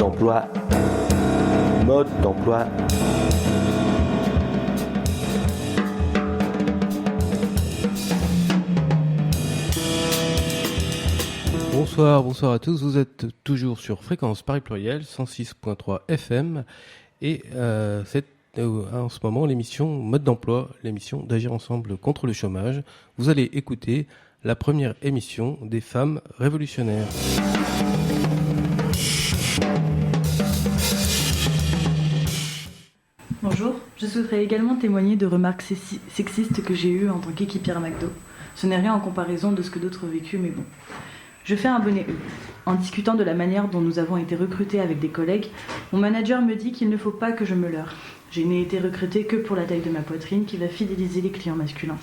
d'emploi. Mode d'emploi. Bonsoir à tous, vous êtes toujours sur Fréquence Paris Pluriel, 106.3 FM, et c'est en ce moment l'émission Mode d'emploi, l'émission d'Agir ensemble contre le chômage. Vous allez écouter la première émission des femmes révolutionnaires. Bonjour, je souhaiterais également témoigner de remarques sexistes que j'ai eues en tant qu'équipière McDo. Ce n'est rien en comparaison de ce que d'autres ont vécu, mais bon. Je fais un bonnet E. En discutant de la manière dont nous avons été recrutés avec des collègues, mon manager me dit qu'il ne faut pas que je me leurre. Je n'ai été recrutée que pour la taille de ma poitrine qui va fidéliser les clients masculins.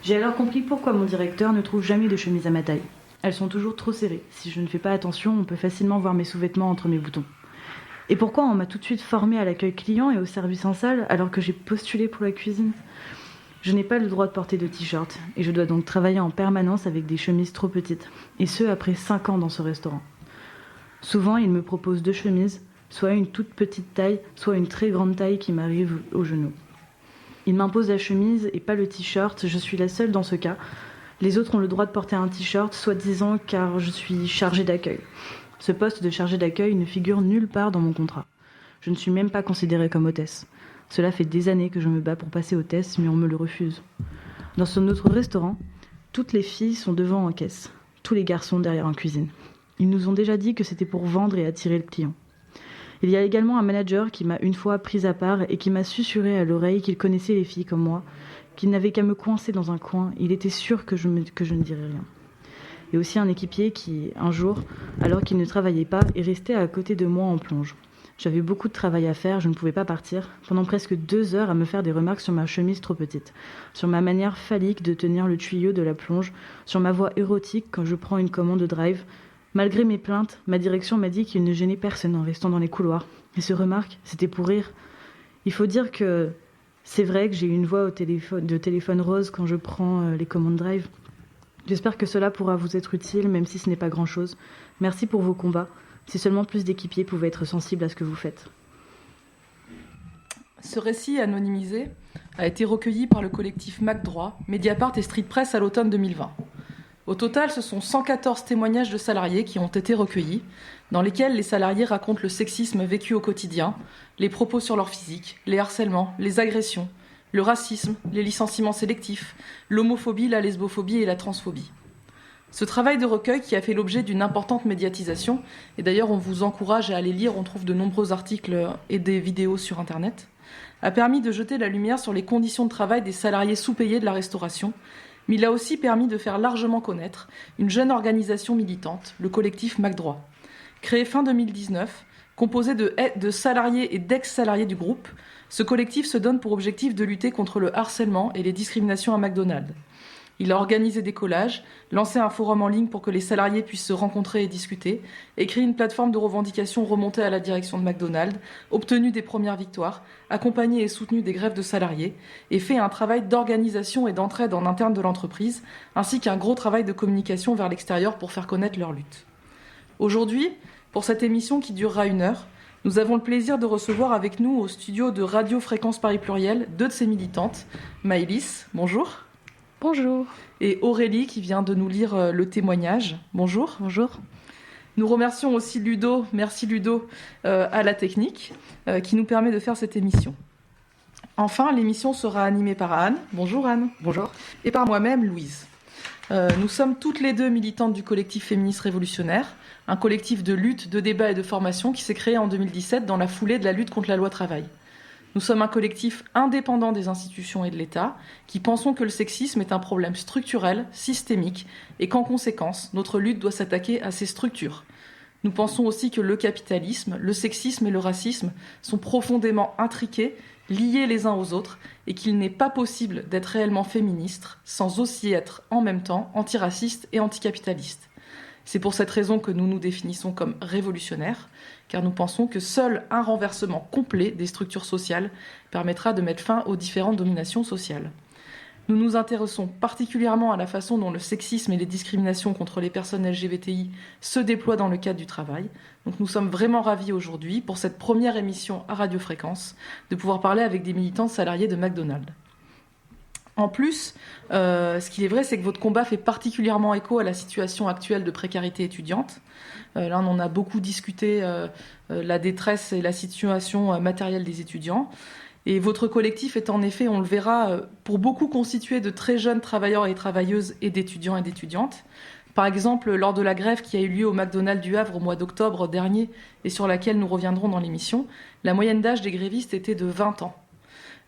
J'ai alors compris pourquoi mon directeur ne trouve jamais de chemise à ma taille. Elles sont toujours trop serrées. Si je ne fais pas attention, on peut facilement voir mes sous-vêtements entre mes boutons. Et pourquoi on m'a tout de suite formée à l'accueil client et au service en salle alors que j'ai postulé pour la cuisine ? Je n'ai pas le droit de porter de t-shirt et je dois donc travailler en permanence avec des chemises trop petites, et ce après 5 ans dans ce restaurant. Souvent, ils me proposent 2 chemises, soit une toute petite taille, soit une très grande taille qui m'arrive au genou. Ils m'imposent la chemise et pas le t-shirt, je suis la seule dans ce cas. Les autres ont le droit de porter un t-shirt, soi-disant car je suis chargée d'accueil. Ce poste de chargée d'accueil ne figure nulle part dans mon contrat. Je ne suis même pas considérée comme hôtesse. Cela fait des années que je me bats pour passer hôtesse, mais on me le refuse. Dans notre restaurant, toutes les filles sont devant en caisse, tous les garçons derrière en cuisine. Ils nous ont déjà dit que c'était pour vendre et attirer le client. Il y a également un manager qui m'a une fois prise à part et qui m'a susurré à l'oreille qu'il connaissait les filles comme moi, qu'il n'avait qu'à me coincer dans un coin, il était sûr que je ne dirais rien. Et aussi un équipier qui, un jour, alors qu'il ne travaillait pas, est resté à côté de moi en plonge. J'avais beaucoup de travail à faire, je ne pouvais pas partir. Pendant presque 2 heures à me faire des remarques sur ma chemise trop petite, sur ma manière phallique de tenir le tuyau de la plonge, sur ma voix érotique quand je prends une commande de drive. Malgré mes plaintes, ma direction m'a dit qu'il ne gênait personne en restant dans les couloirs. Et ces remarques, c'était pour rire. Il faut dire que c'est vrai que j'ai une voix de téléphone rose quand je prends les commandes drive. J'espère que cela pourra vous être utile, même si ce n'est pas grand-chose. Merci pour vos combats. Si seulement plus d'équipiers pouvaient être sensibles à ce que vous faites. Ce récit anonymisé a été recueilli par le collectif MacDroit, Mediapart et Street Press à l'automne 2020. Au total, ce sont 114 témoignages de salariés qui ont été recueillis, dans lesquels les salariés racontent le sexisme vécu au quotidien, les propos sur leur physique, les harcèlements, les agressions, le racisme, les licenciements sélectifs, l'homophobie, la lesbophobie et la transphobie. Ce travail de recueil, qui a fait l'objet d'une importante médiatisation, et d'ailleurs on vous encourage à aller lire, on trouve de nombreux articles et des vidéos sur Internet, a permis de jeter la lumière sur les conditions de travail des salariés sous-payés de la restauration, mais il a aussi permis de faire largement connaître une jeune organisation militante, le collectif MacDroit. Créé fin 2019, composé de salariés et d'ex-salariés du groupe, ce collectif se donne pour objectif de lutter contre le harcèlement et les discriminations à McDonald's. Il a organisé des collages, lancé un forum en ligne pour que les salariés puissent se rencontrer et discuter, écrit une plateforme de revendication remontée à la direction de McDonald's, obtenu des premières victoires, accompagné et soutenu des grèves de salariés, et fait un travail d'organisation et d'entraide en interne de l'entreprise, ainsi qu'un gros travail de communication vers l'extérieur pour faire connaître leur lutte. Aujourd'hui, pour cette émission qui durera 1 heure, nous avons le plaisir de recevoir avec nous au studio de Radio Fréquence Paris Pluriel 2 de ses militantes, Maëlys, bonjour. Bonjour. Et Aurélie qui vient de nous lire le témoignage. Bonjour. Bonjour. Nous remercions aussi Ludo, merci Ludo, à la technique, qui nous permet de faire cette émission. Enfin, l'émission sera animée par Anne. Bonjour Anne. Bonjour. Et par moi-même, Louise. Nous sommes toutes les 2 militantes du collectif féministe révolutionnaire, un collectif de lutte, de débat et de formation qui s'est créé en 2017 dans la foulée de la lutte contre la loi travail. Nous sommes un collectif indépendant des institutions et de l'État qui pensons que le sexisme est un problème structurel, systémique, et qu'en conséquence, notre lutte doit s'attaquer à ces structures. Nous pensons aussi que le capitalisme, le sexisme et le racisme sont profondément intriqués, liés les uns aux autres, et qu'il n'est pas possible d'être réellement féministe sans aussi être en même temps antiraciste et anticapitaliste. C'est pour cette raison que nous nous définissons comme révolutionnaires, car nous pensons que seul un renversement complet des structures sociales permettra de mettre fin aux différentes dominations sociales. Nous nous intéressons particulièrement à la façon dont le sexisme et les discriminations contre les personnes LGBTI se déploient dans le cadre du travail. Donc nous sommes vraiment ravis aujourd'hui, pour cette première émission à Radio Fréquence, de pouvoir parler avec des militantes salariées de McDonald's. En plus, ce qu'il est vrai, c'est que votre combat fait particulièrement écho à la situation actuelle de précarité étudiante. Là, on en a beaucoup discuté, la détresse et la situation matérielle des étudiants. Et votre collectif est en effet, on le verra, pour beaucoup constitué de très jeunes travailleurs et travailleuses et d'étudiants et d'étudiantes. Par exemple, lors de la grève qui a eu lieu au McDonald's du Havre au mois d'octobre dernier et sur laquelle nous reviendrons dans l'émission, la moyenne d'âge des grévistes était de 20 ans.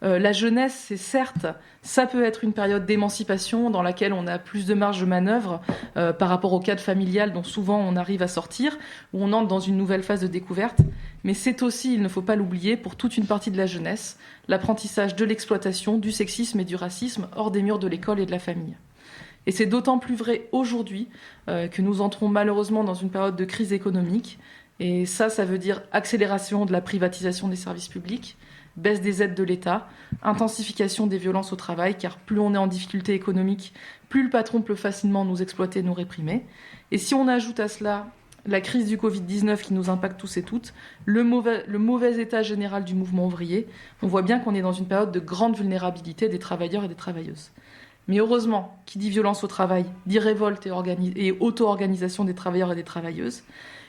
La jeunesse, c'est certes, ça peut être une période d'émancipation dans laquelle on a plus de marge de manœuvre par rapport au cadre familial dont souvent on arrive à sortir, où on entre dans une nouvelle phase de découverte. Mais c'est aussi, il ne faut pas l'oublier, pour toute une partie de la jeunesse, l'apprentissage de l'exploitation, du sexisme et du racisme hors des murs de l'école et de la famille. Et c'est d'autant plus vrai aujourd'hui que nous entrons malheureusement dans une période de crise économique. Et ça veut dire accélération de la privatisation des services publics, baisse des aides de l'État, intensification des violences au travail, car plus on est en difficulté économique, plus le patron peut facilement nous exploiter, nous réprimer. Et si on ajoute à cela la crise du Covid-19 qui nous impacte tous et toutes, le mauvais état général du mouvement ouvrier, on voit bien qu'on est dans une période de grande vulnérabilité des travailleurs et des travailleuses. Mais heureusement, qui dit violence au travail, dit révolte et auto-organisation des travailleurs et des travailleuses.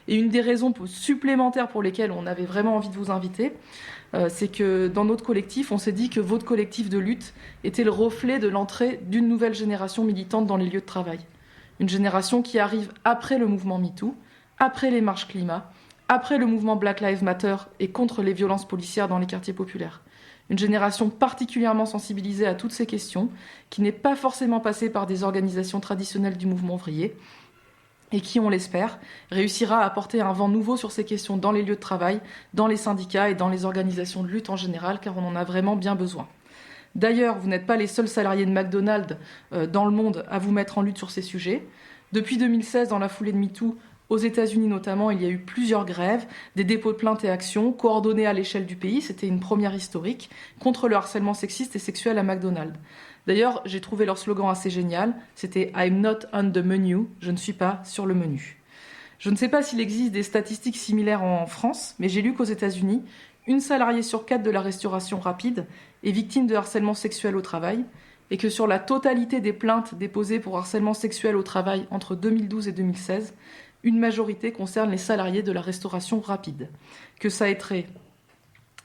Et une des raisons supplémentaires pour lesquelles on avait vraiment envie de vous inviter, c'est que dans notre collectif, on s'est dit que votre collectif de lutte était le reflet de l'entrée d'une nouvelle génération militante dans les lieux de travail. Une génération qui arrive après le mouvement MeToo, après les marches climat, après le mouvement Black Lives Matter et contre les violences policières dans les quartiers populaires. Une génération particulièrement sensibilisée à toutes ces questions, qui n'est pas forcément passée par des organisations traditionnelles du mouvement ouvrier, et qui, on l'espère, réussira à apporter un vent nouveau sur ces questions dans les lieux de travail, dans les syndicats et dans les organisations de lutte en général, car on en a vraiment bien besoin. D'ailleurs, vous n'êtes pas les seuls salariés de McDonald's dans le monde à vous mettre en lutte sur ces sujets. Depuis 2016, dans la foulée de MeToo, aux États-Unis notamment, il y a eu plusieurs grèves, des dépôts de plaintes et actions coordonnées à l'échelle du pays, c'était une première historique, contre le harcèlement sexiste et sexuel à McDonald's. D'ailleurs, j'ai trouvé leur slogan assez génial, c'était « I'm not on the menu », je ne suis pas sur le menu. Je ne sais pas s'il existe des statistiques similaires en France, mais j'ai lu qu'aux États-Unis, une salariée sur 4 de la restauration rapide est victime de harcèlement sexuel au travail, et que sur la totalité des plaintes déposées pour harcèlement sexuel au travail entre 2012 et 2016, une majorité concerne les salariés de la restauration rapide. Que ça ait trait...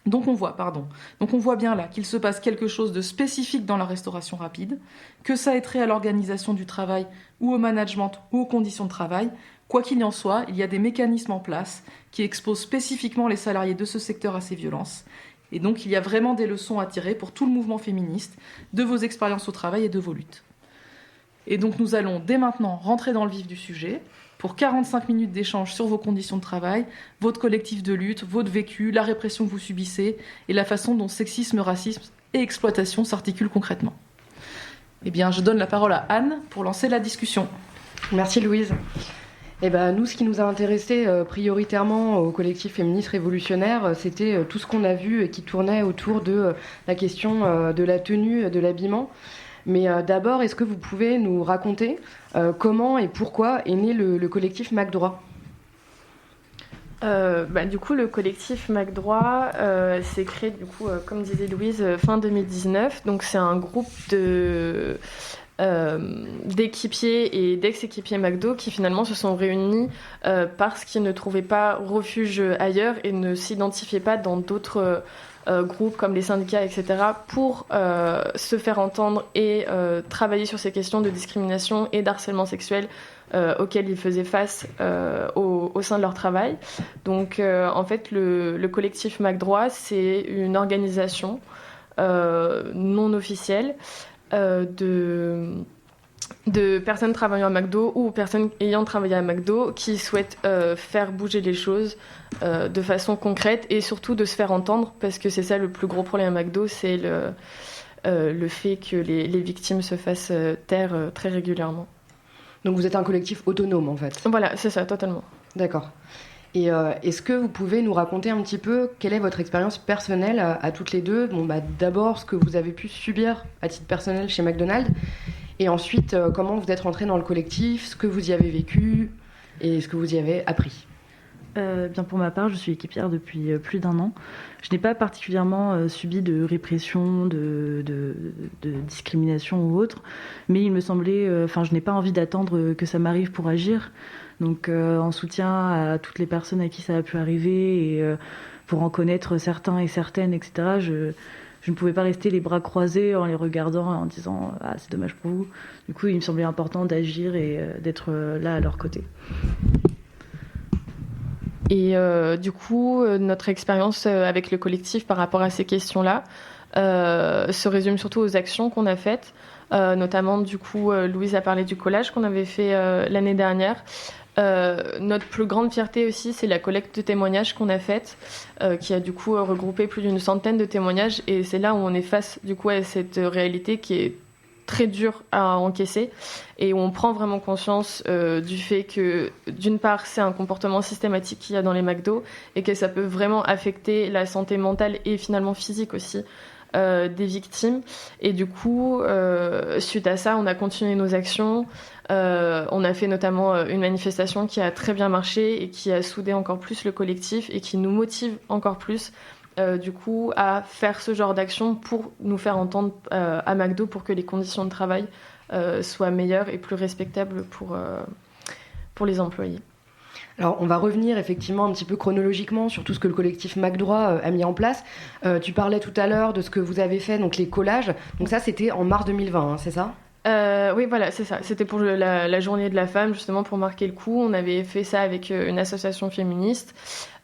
Donc on voit bien là qu'il se passe quelque chose de spécifique dans la restauration rapide, que ça ait trait à l'organisation du travail ou au management ou aux conditions de travail. Quoi qu'il en soit, il y a des mécanismes en place qui exposent spécifiquement les salariés de ce secteur à ces violences. Et donc il y a vraiment des leçons à tirer pour tout le mouvement féministe de vos expériences au travail et de vos luttes. Et donc nous allons dès maintenant rentrer dans le vif du sujet pour 45 minutes d'échange sur vos conditions de travail, votre collectif de lutte, votre vécu, la répression que vous subissez et la façon dont sexisme, racisme et exploitation s'articulent concrètement. Eh bien, je donne la parole à Anne pour lancer la discussion. Merci Louise. Nous, ce qui nous a intéressé prioritairement au collectif féministe révolutionnaire, c'était tout ce qu'on a vu et qui tournait autour de la question de la tenue, de l'habillement. Mais d'abord, est-ce que vous pouvez nous raconter comment et pourquoi est né le collectif McDroit ? Du coup, le collectif McDroit s'est créé, comme disait Louise, fin 2019. Donc, c'est un groupe d'équipiers et d'ex-équipiers McDo qui finalement se sont réunis parce qu'ils ne trouvaient pas refuge ailleurs et ne s'identifiaient pas dans d'autres groupes comme les syndicats, etc., pour se faire entendre et travailler sur ces questions de discrimination et d'harcèlement sexuel auxquels ils faisaient face au sein de leur travail. Donc, en fait, le collectif McDroit, c'est une organisation non officielle de personnes travaillant à McDo ou personnes ayant travaillé à McDo qui souhaitent faire bouger les choses de façon concrète et surtout de se faire entendre, parce que c'est ça le plus gros problème à McDo, c'est le fait que les victimes se fassent taire très régulièrement. Donc vous êtes un collectif autonome en fait ? Voilà, c'est ça, totalement. D'accord. Et est-ce que vous pouvez nous raconter un petit peu quelle est votre expérience personnelle à toutes les deux ? D'abord, ce que vous avez pu subir à titre personnel chez McDonald's, et ensuite, comment vous êtes rentré dans le collectif, ce que vous y avez vécu et ce que vous y avez appris. Bien pour ma part, je suis équipière depuis plus d'1 an. Je n'ai pas particulièrement subi de répression, de discrimination ou autre, mais il me semblait, je n'ai pas envie d'attendre que ça m'arrive pour agir. Donc en soutien à toutes les personnes à qui ça a pu arriver et pour en connaître certains et certaines, etc., je ne pouvais pas rester les bras croisés en les regardant et en disant « Ah, c'est dommage pour vous ». Du coup, il me semblait important d'agir et d'être là à leur côté. Et du coup, notre expérience avec le collectif par rapport à ces questions-là se résume surtout aux actions qu'on a faites. Notamment, du coup, Louise a parlé du collage qu'on avait fait l'année dernière. Notre plus grande fierté aussi, c'est la collecte de témoignages qu'on a faite, qui a du coup regroupé plus d'une centaine de témoignages. Et c'est là où on est face du coup à cette réalité qui est très dure à encaisser et où on prend vraiment conscience du fait que d'une part c'est un comportement systématique qu'il y a dans les McDo et que ça peut vraiment affecter la santé mentale et finalement physique aussi des victimes. Et du coup suite à ça on a continué nos actions. On a fait notamment une manifestation qui a très bien marché et qui a soudé encore plus le collectif et qui nous motive encore plus du coup à faire ce genre d'action pour nous faire entendre à McDo pour que les conditions de travail soient meilleures et plus respectables pour les employés. Alors, on va revenir effectivement un petit peu chronologiquement sur tout ce que le collectif McDroit a mis en place. Tu parlais tout à l'heure de ce que vous avez fait, donc les collages. Donc ça, c'était en mars 2020, hein, c'est ça ? Oui, voilà, c'est ça. C'était pour la journée de la femme, justement pour marquer le coup. On avait fait ça avec une association féministe.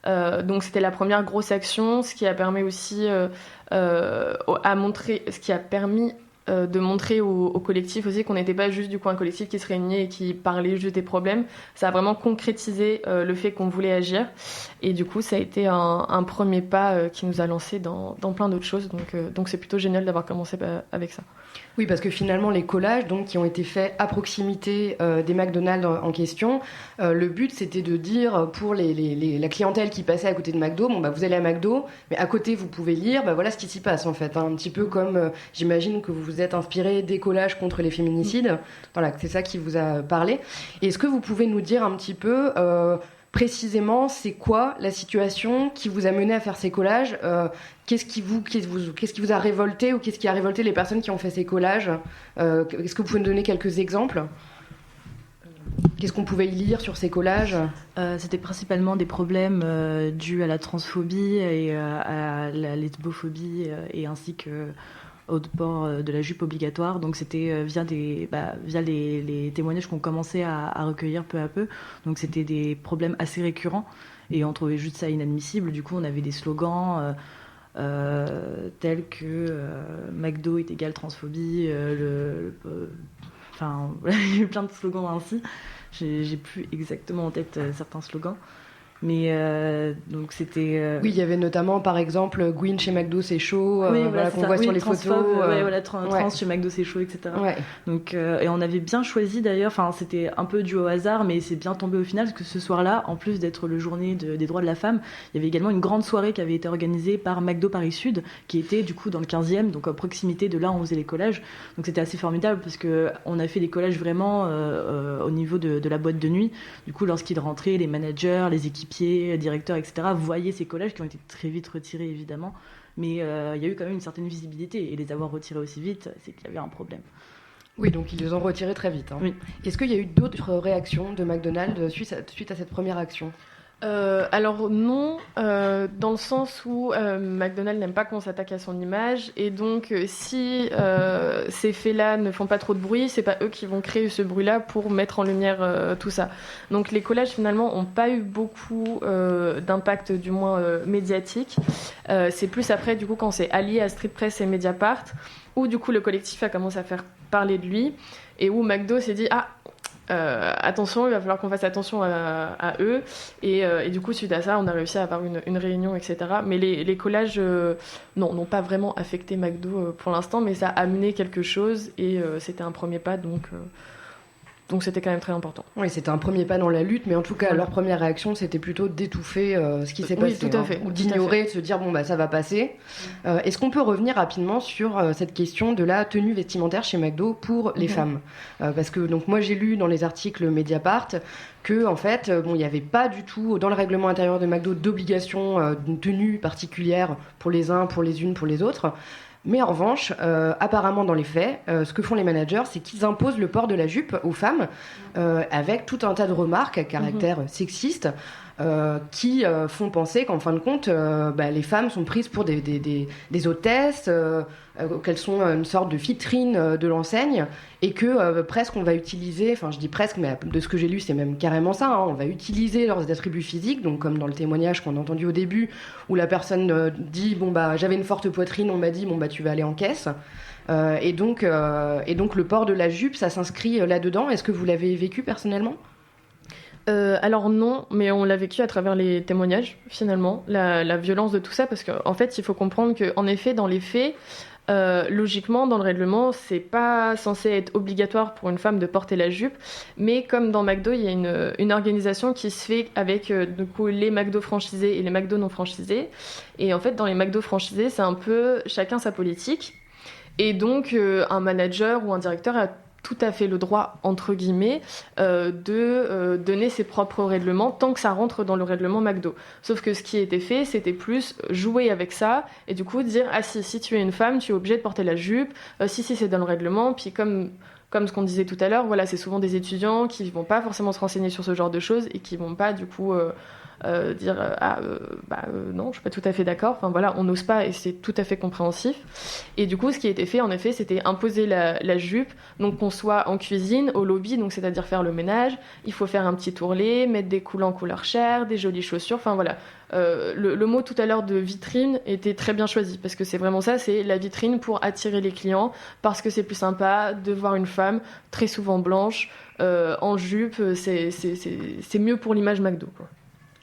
Donc c'était la première grosse action, ce qui a permis aussi de montrer au collectif aussi qu'on n'était pas juste du coup un collectif qui se réunit et qui parlait juste des problèmes. Ça a vraiment concrétisé le fait qu'on voulait agir. Et du coup, ça a été un premier pas qui nous a lancé dans plein d'autres choses. Donc c'est plutôt génial d'avoir commencé avec ça. Oui, parce que finalement, les collages donc, qui ont été faits à proximité des McDonald's en question, le but, c'était de dire pour la clientèle qui passait à côté de McDo, vous allez à McDo, mais à côté, vous pouvez lire, voilà ce qui s'y passe, en fait. Hein, un petit peu comme, j'imagine que vous vous êtes inspiré des collages contre les féminicides. Voilà, c'est ça qui vous a parlé. Et est-ce que vous pouvez nous dire un petit peu... précisément, c'est quoi la situation qui vous a mené à faire ces collages ? Qu'est-ce qui vous a révolté ou qu'est-ce qui a révolté les personnes qui ont fait ces collages ? Est-ce que vous pouvez nous donner quelques exemples ? Qu'est-ce qu'on pouvait y lire sur ces collages ? C'était principalement des problèmes dus à la transphobie et à la lesbophobie et ainsi que au port de la jupe obligatoire. Donc c'était via les témoignages qu'on commençait à recueillir peu à peu. Donc c'était des problèmes assez récurrents et on trouvait juste ça inadmissible. Du coup on avait des slogans tels que McDo est égal transphobie, il y a eu plein de slogans ainsi. J'ai plus exactement en tête certains slogans. Mais donc c'était. Oui, il y avait notamment par exemple Gwyn chez McDo c'est chaud, qu'on voit sur les photos. Trans chez McDo c'est chaud, etc. Ouais. Donc et on avait bien choisi d'ailleurs. Enfin, c'était un peu dû au hasard, mais c'est bien tombé au final parce que ce soir-là, en plus d'être le journée des droits de la femme, il y avait également une grande soirée qui avait été organisée par McDo Paris Sud, qui était du coup dans le 15e, donc à proximité de là où on faisait les collages. Donc c'était assez formidable parce que on a fait des collages vraiment au niveau de la boîte de nuit. Du coup, lorsqu'ils rentraient, les managers, les équipiers, directeurs, etc., voyaient ces collages qui ont été très vite retirés évidemment, mais il y a eu quand même une certaine visibilité et les avoir retirés aussi vite, c'est qu'il y avait un problème. Oui, donc ils les ont retirés très vite. Hein. Oui. Est-ce qu'il y a eu d'autres réactions de McDonald's suite à cette première action ? Alors non, dans le sens où McDonald's n'aime pas qu'on s'attaque à son image et donc si ces faits-là ne font pas trop de bruit, c'est pas eux qui vont créer ce bruit-là pour mettre en lumière tout ça. Donc les collages finalement ont pas eu beaucoup d'impact, du moins médiatique. C'est plus après du coup quand c'est allié à Street Press et Mediapart où du coup le collectif a commencé à faire parler de lui et où McDo s'est dit attention, il va falloir qu'on fasse attention à eux et du coup suite à ça on a réussi à avoir une réunion, etc. Mais les collages n'ont pas vraiment affecté McDo pour l'instant, mais ça a amené quelque chose et c'était un premier pas, donc Donc c'était quand même très important. Oui, c'était un premier pas dans la lutte, mais en tout cas, leur première réaction, c'était plutôt d'étouffer ce qui s'est passé. Oui, tout à fait. Ou d'ignorer, de se dire, bon, bah, ça va passer. Est-ce qu'on peut revenir rapidement sur cette question de la tenue vestimentaire chez McDo pour les femmes parce que donc, moi, j'ai lu dans les articles Mediapart que, en fait, il n'y avait pas du tout, dans le règlement intérieur de McDo, d'obligation d'une tenue particulière pour les uns, pour les unes, pour les autres. Mais en revanche, apparemment dans les faits, ce que font les managers, c'est qu'ils imposent le port de la jupe aux femmes avec tout un tas de remarques à caractère sexiste qui font penser qu'en fin de compte, les femmes sont prises pour des hôtesses, qu'elles sont une sorte de vitrine de l'enseigne et que presque on va utiliser, enfin je dis presque, mais de ce que j'ai lu c'est même carrément ça, on va utiliser leurs attributs phisiques, donc comme dans le témoignage qu'on a entendu au début où la personne dit j'avais une forte poitrine, on m'a dit tu vas aller en caisse. Et donc le port de la jupe, ça s'inscrit là-dedans. Est-ce que vous l'avez vécu personnellement ? Alors non, mais on l'a vécu à travers les témoignages, finalement, la violence de tout ça, parce qu'en fait, il faut comprendre qu'en effet, dans les faits, logiquement, dans le règlement, c'est pas censé être obligatoire pour une femme de porter la jupe, mais comme dans McDo, il y a une organisation qui se fait avec du coup, les McDo franchisés et les McDo non franchisés, et en fait, dans les McDo franchisés, c'est un peu chacun sa politique, et donc un manager ou un directeur a tout à fait le droit, entre guillemets, de donner ses propres règlements tant que ça rentre dans le règlement McDo. Sauf que ce qui était fait, c'était plus jouer avec ça et du coup dire « Ah si tu es une femme, tu es obligée de porter la jupe. Si c'est dans le règlement. » Puis comme ce qu'on disait tout à l'heure, voilà, c'est souvent des étudiants qui vont pas forcément se renseigner sur ce genre de choses et qui vont pas du coup dire non, je suis pas tout à fait d'accord. Enfin voilà, on n'ose pas et c'est tout à fait compréhensif. Et du coup, ce qui a été fait, en effet, c'était imposer la jupe, donc qu'on soit en cuisine, au lobby, donc c'est-à-dire faire le ménage. Il faut faire un petit ourlet, mettre des coulants couleur chair, des jolies chaussures. Enfin voilà, le mot tout à l'heure de vitrine était très bien choisi parce que c'est vraiment ça, c'est la vitrine pour attirer les clients parce que c'est plus sympa de voir une femme très souvent blanche en jupe. C'est mieux pour l'image McDo, quoi.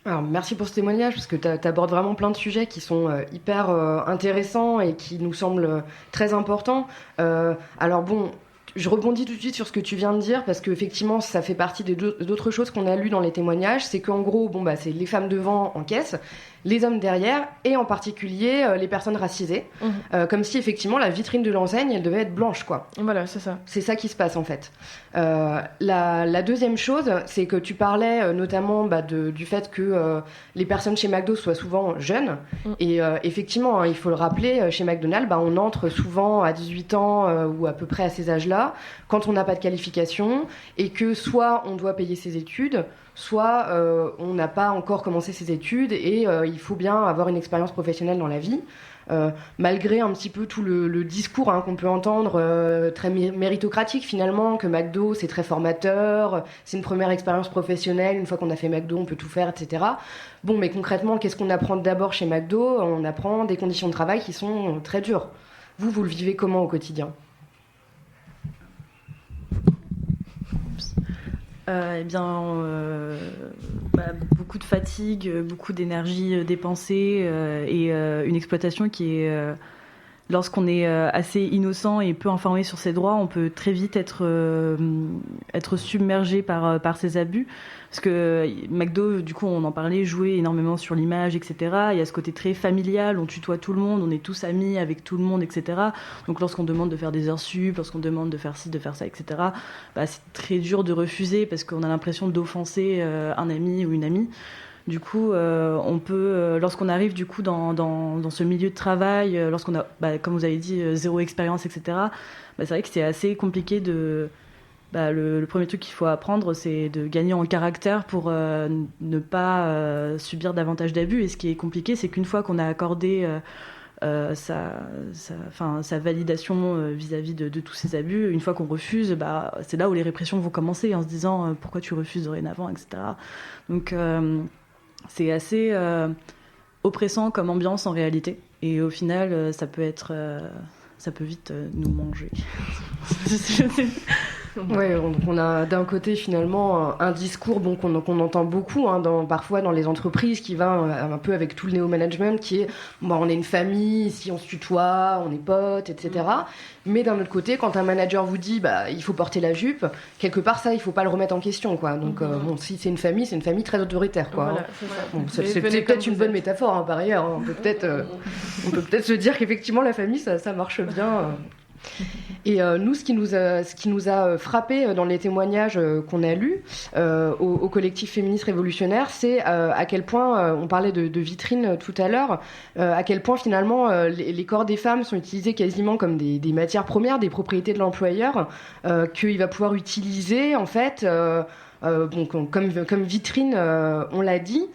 Alors, merci pour ce témoignage, parce que tu abordes vraiment plein de sujets qui sont hyper intéressants et qui nous semblent très importants. Alors bon, je rebondis tout de suite sur ce que tu viens de dire, parce qu'effectivement, ça fait partie d'autres choses qu'on a lues dans les témoignages. C'est qu'en gros, c'est les femmes devant en caisse, les hommes derrière, et en particulier les personnes racisées. Comme si, effectivement, la vitrine de l'enseigne, elle devait être blanche, quoi. Voilà, c'est ça. C'est ça qui se passe, en fait. La deuxième chose, c'est que tu parlais notamment du fait que les personnes chez McDo soient souvent jeunes. Et effectivement, il faut le rappeler, chez McDonald's, on entre souvent à 18 ans ou à peu près à ces âges-là, quand on n'a pas de qualification, et que soit on doit payer ses études, soit on n'a pas encore commencé ses études et il faut bien avoir une expérience professionnelle dans la vie. Malgré un petit peu tout le discours qu'on peut entendre très méritocratique finalement, que McDo c'est très formateur, c'est une première expérience professionnelle, une fois qu'on a fait McDo on peut tout faire, etc. Bon, mais concrètement, qu'est-ce qu'on apprend d'abord chez McDo ? On apprend des conditions de travail qui sont très dures. Vous le vivez comment au quotidien ? Beaucoup de fatigue, beaucoup d'énergie dépensée et une exploitation qui est, lorsqu'on est assez innocent et peu informé sur ses droits, on peut très vite être submergé par ces abus. Parce que McDo, du coup, on en parlait, jouait énormément sur l'image, etc. Il y a ce côté très familial, on tutoie tout le monde, on est tous amis avec tout le monde, etc. Donc lorsqu'on demande de faire des heures sup, lorsqu'on demande de faire ci, de faire ça, etc., c'est très dur de refuser parce qu'on a l'impression d'offenser un ami ou une amie. Du coup, on peut, lorsqu'on arrive du coup dans ce milieu de travail, lorsqu'on a, comme vous avez dit, zéro expérience, etc., c'est vrai que c'est assez compliqué de... le premier truc qu'il faut apprendre, c'est de gagner en caractère pour ne pas subir davantage d'abus. Et ce qui est compliqué, c'est qu'une fois qu'on a accordé sa validation vis-à-vis de tous ces abus, une fois qu'on refuse, c'est là où les répressions vont commencer, en se disant pourquoi tu refuses dorénavant, etc. Donc c'est assez oppressant comme ambiance en réalité. Et au final, ça peut vite nous manger. Ouais, on a d'un côté finalement un discours qu'on entend beaucoup parfois dans les entreprises qui va un peu avec tout le néo-management qui est on est une famille, ici on se tutoie, on est potes, etc. Mais d'un autre côté, quand un manager vous dit il faut porter la jupe, quelque part ça il faut pas le remettre en question quoi. Donc si c'est une famille très autoritaire quoi. Voilà, c'est ça. C'est peut-être une bonne métaphore par ailleurs. On peut peut-être se dire qu'effectivement la famille ça marche bien. Et nous, ce qui nous a frappé dans les témoignages qu'on a lus au collectif féministe révolutionnaire, c'est à quel point, on parlait de vitrine tout à l'heure, à quel point finalement les corps des femmes sont utilisés quasiment comme des matières premières, des propriétés de l'employeur, qu'il va pouvoir utiliser en fait. Comme vitrine, on l'a dit.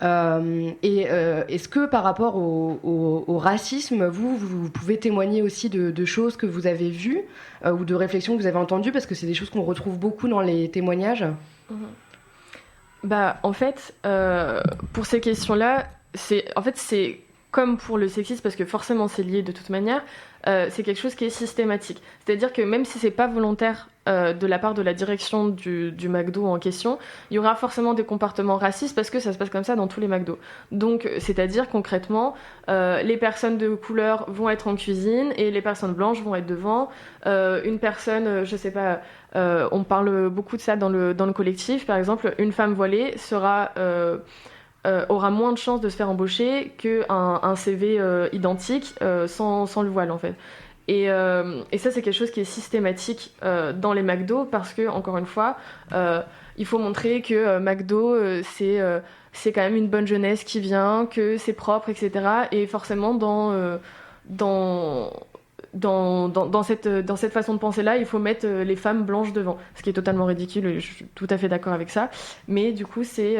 Est-ce que par rapport au racisme, vous pouvez témoigner aussi de choses que vous avez vues ou de réflexions que vous avez entendues, parce que c'est des choses qu'on retrouve beaucoup dans les témoignages. En fait, pour ces questions-là, c'est comme pour le sexisme, parce que forcément c'est lié de toute manière, c'est quelque chose qui est systématique. C'est-à-dire que même si c'est pas volontaire de la part de la direction du McDo en question, il y aura forcément des comportements racistes parce que ça se passe comme ça dans tous les McDo. Donc, c'est-à-dire concrètement, les personnes de couleur vont être en cuisine et les personnes blanches vont être devant. Une personne, je sais pas, on parle beaucoup de ça dans le collectif, par exemple, une femme voilée aura moins de chances de se faire embaucher qu'un CV identique sans le voile en fait. Et ça c'est quelque chose qui est systématique dans les McDo parce que encore une fois il faut montrer que McDo c'est quand même une bonne jeunesse qui vient, que c'est propre, etc. Et forcément dans cette façon de penser là, il faut mettre les femmes blanches devant, ce qui est totalement ridicule et je suis tout à fait d'accord avec ça, mais du coup c'est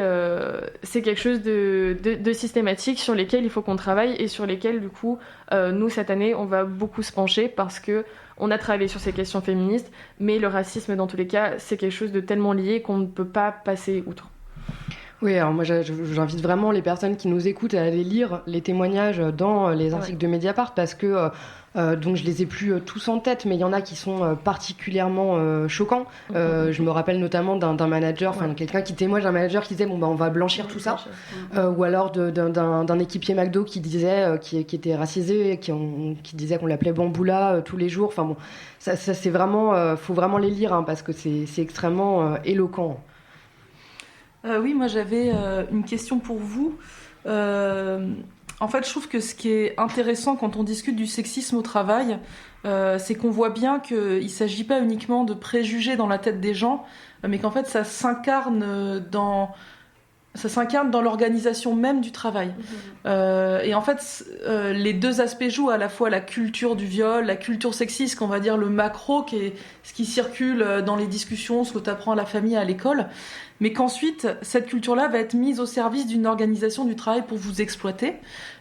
quelque chose de systématique sur lesquels il faut qu'on travaille et sur lesquels du coup nous cette année on va beaucoup se pencher parce que on a travaillé sur ces questions féministes, mais le racisme dans tous les cas c'est quelque chose de tellement lié qu'on ne peut pas passer outre. Oui, alors moi j'invite vraiment les personnes qui nous écoutent à aller lire les témoignages dans les articles de Mediapart parce que donc je les ai plus tous en tête, mais il y en a qui sont particulièrement choquants. Je me rappelle notamment d'un manager, quelqu'un qui témoigne d'un manager qui disait on va blanchir tout ça, ou alors d'un équipier McDo qui disait qui était racisé, qui disait qu'on l'appelait Bamboula tous les jours. Enfin bon, ça c'est vraiment, faut vraiment les lire parce que c'est extrêmement éloquent. Oui, moi j'avais une question pour vous. En fait, je trouve que ce qui est intéressant quand on discute du sexisme au travail, c'est qu'on voit bien qu'il ne s'agit pas uniquement de préjugés dans la tête des gens, mais qu'en fait ça s'incarne dans l'organisation même du travail. Et en fait, les deux aspects jouent, à la fois la culture du viol, la culture sexiste, qu'on va dire le macro, qui est ce qui circule dans les discussions, ce que tu apprends à la famille, à l'école, mais qu'ensuite, cette culture-là va être mise au service d'une organisation du travail pour vous exploiter.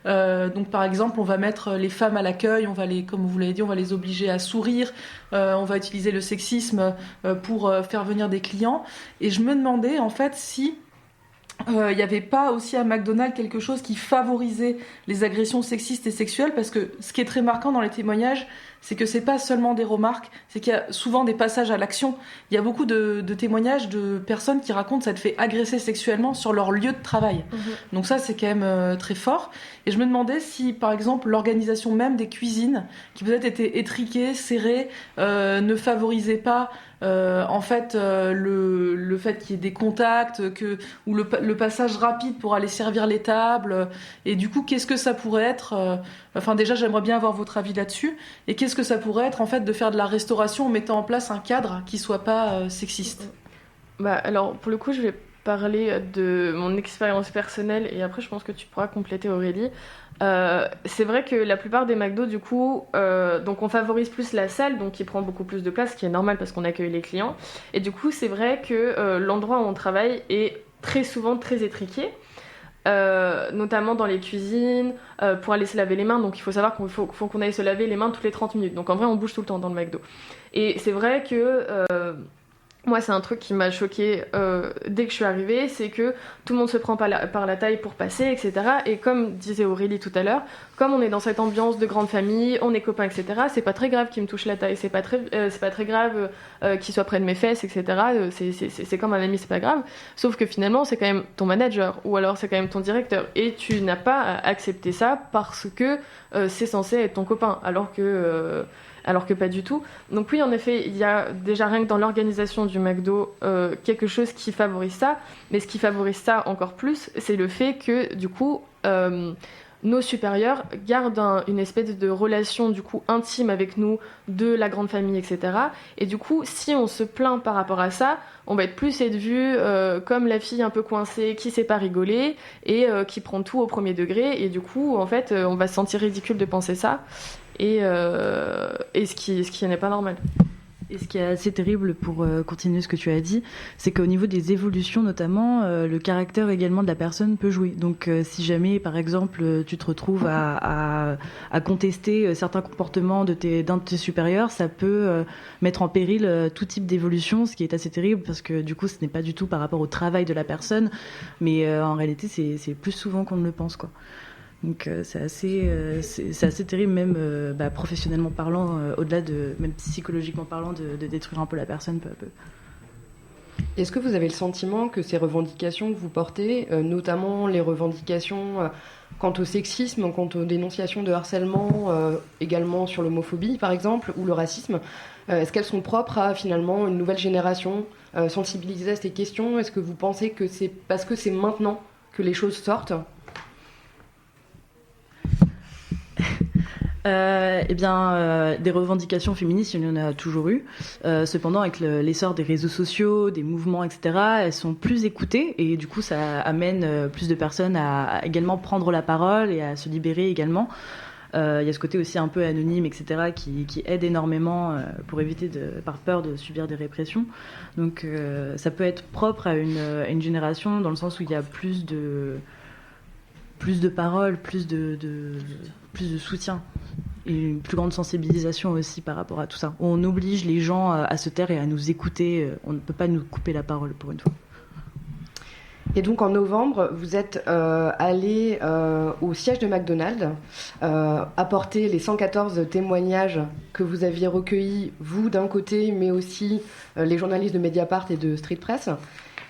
Donc par exemple, on va mettre les femmes à l'accueil, comme vous l'avez dit, on va les obliger à sourire, on va utiliser le sexisme pour faire venir des clients. Et je me demandais en fait si il n'y avait pas aussi à McDonald's quelque chose qui favorisait les agressions sexistes et sexuelles, parce que ce qui est très marquant dans les témoignages, c'est que c'est pas seulement des remarques, c'est qu'il y a souvent des passages à l'action. Il y a beaucoup de témoignages de personnes qui racontent s'être fait agresser sexuellement sur leur lieu de travail. Donc ça, c'est quand même très fort. Et je me demandais si, par exemple, l'organisation même des cuisines, qui peut-être était étriquée, serrée, ne favorisait pas en fait le fait qu'il y ait des contacts ou le passage rapide pour aller servir les tables, et du coup qu'est-ce que ça pourrait être enfin déjà j'aimerais bien avoir votre avis là-dessus, et qu'est-ce que ça pourrait être en fait de faire de la restauration en mettant en place un cadre qui soit pas sexiste. Alors pour le coup je vais parler de mon expérience personnelle et après je pense que tu pourras compléter Aurélie. C'est vrai que la plupart des McDo du coup donc on favorise plus la salle, donc qui prend beaucoup plus de place, ce qui est normal parce qu'on accueille les clients, et du coup c'est vrai que l'endroit où on travaille est très souvent très étriqué, notamment dans les cuisines, pour aller se laver les mains. Donc il faut savoir qu'il faut qu'on aille se laver les mains toutes les 30 minutes, donc en vrai on bouge tout le temps dans le McDo, et c'est vrai que Moi, c'est un truc qui m'a choquée dès que je suis arrivée, c'est que tout le monde se prend par la taille pour passer, etc. Et comme disait Aurélie tout à l'heure, comme on est dans cette ambiance de grande famille, on est copains, etc., c'est pas très grave qu'il me touche la taille, c'est pas très grave qu'il soit près de mes fesses, etc. C'est comme un ami, c'est pas grave. Sauf que finalement, c'est quand même ton manager, ou alors c'est quand même ton directeur. Et tu n'as pas à accepter ça parce que c'est censé être ton copain, alors que pas du tout. Donc oui, en effet, il y a déjà rien que dans l'organisation du McDo quelque chose qui favorise ça, mais ce qui favorise ça encore plus, c'est le fait que du coup nos supérieurs gardent une espèce de relation du coup intime avec nous, de la grande famille, etc. Et du coup, si on se plaint par rapport à ça, on va être plus être vu comme la fille un peu coincée, qui sait pas rigoler et qui prend tout au premier degré. Et du coup, en fait, on va se sentir ridicule de penser ça. Et ce qui n'est pas normal. Et ce qui est assez terrible pour continuer ce que tu as dit, c'est qu'au niveau des évolutions notamment, le caractère également de la personne peut jouer. Donc si jamais par exemple tu te retrouves à contester certains comportements d'un de tes supérieurs, ça peut mettre en péril tout type d'évolution, ce qui est assez terrible parce que du coup ce n'est pas du tout par rapport au travail de la personne, mais en réalité c'est plus souvent qu'on ne le pense, quoi. Donc c'est assez terrible, même professionnellement parlant, au-delà de, même psychologiquement parlant, de détruire un peu la personne peu à peu. Est-ce que vous avez le sentiment que ces revendications que vous portez, notamment les revendications quant au sexisme, quant aux dénonciations de harcèlement, également sur l'homophobie par exemple, ou le racisme, est-ce qu'elles sont propres à finalement une nouvelle génération sensibilisée à ces questions? Est-ce que vous pensez que c'est parce que c'est maintenant que les choses sortent? Des revendications féministes, il y en a toujours eu. Cependant, avec l'essor des réseaux sociaux, des mouvements, etc., elles sont plus écoutées et du coup, ça amène plus de personnes à également prendre la parole et à se libérer également. Il y a ce côté aussi un peu anonyme, etc., qui aide énormément pour éviter, par peur de subir des répressions. Donc, ça peut être propre à une génération dans le sens où il y a plus de paroles, plus de soutien et une plus grande sensibilisation aussi par rapport à tout ça. On oblige les gens à se taire et à nous écouter. On ne peut pas nous couper la parole pour une fois. Et donc en novembre, vous êtes allé au siège de McDonald's apporter les 114 témoignages que vous aviez recueillis, vous d'un côté, mais aussi les journalistes de Mediapart et de Street Press.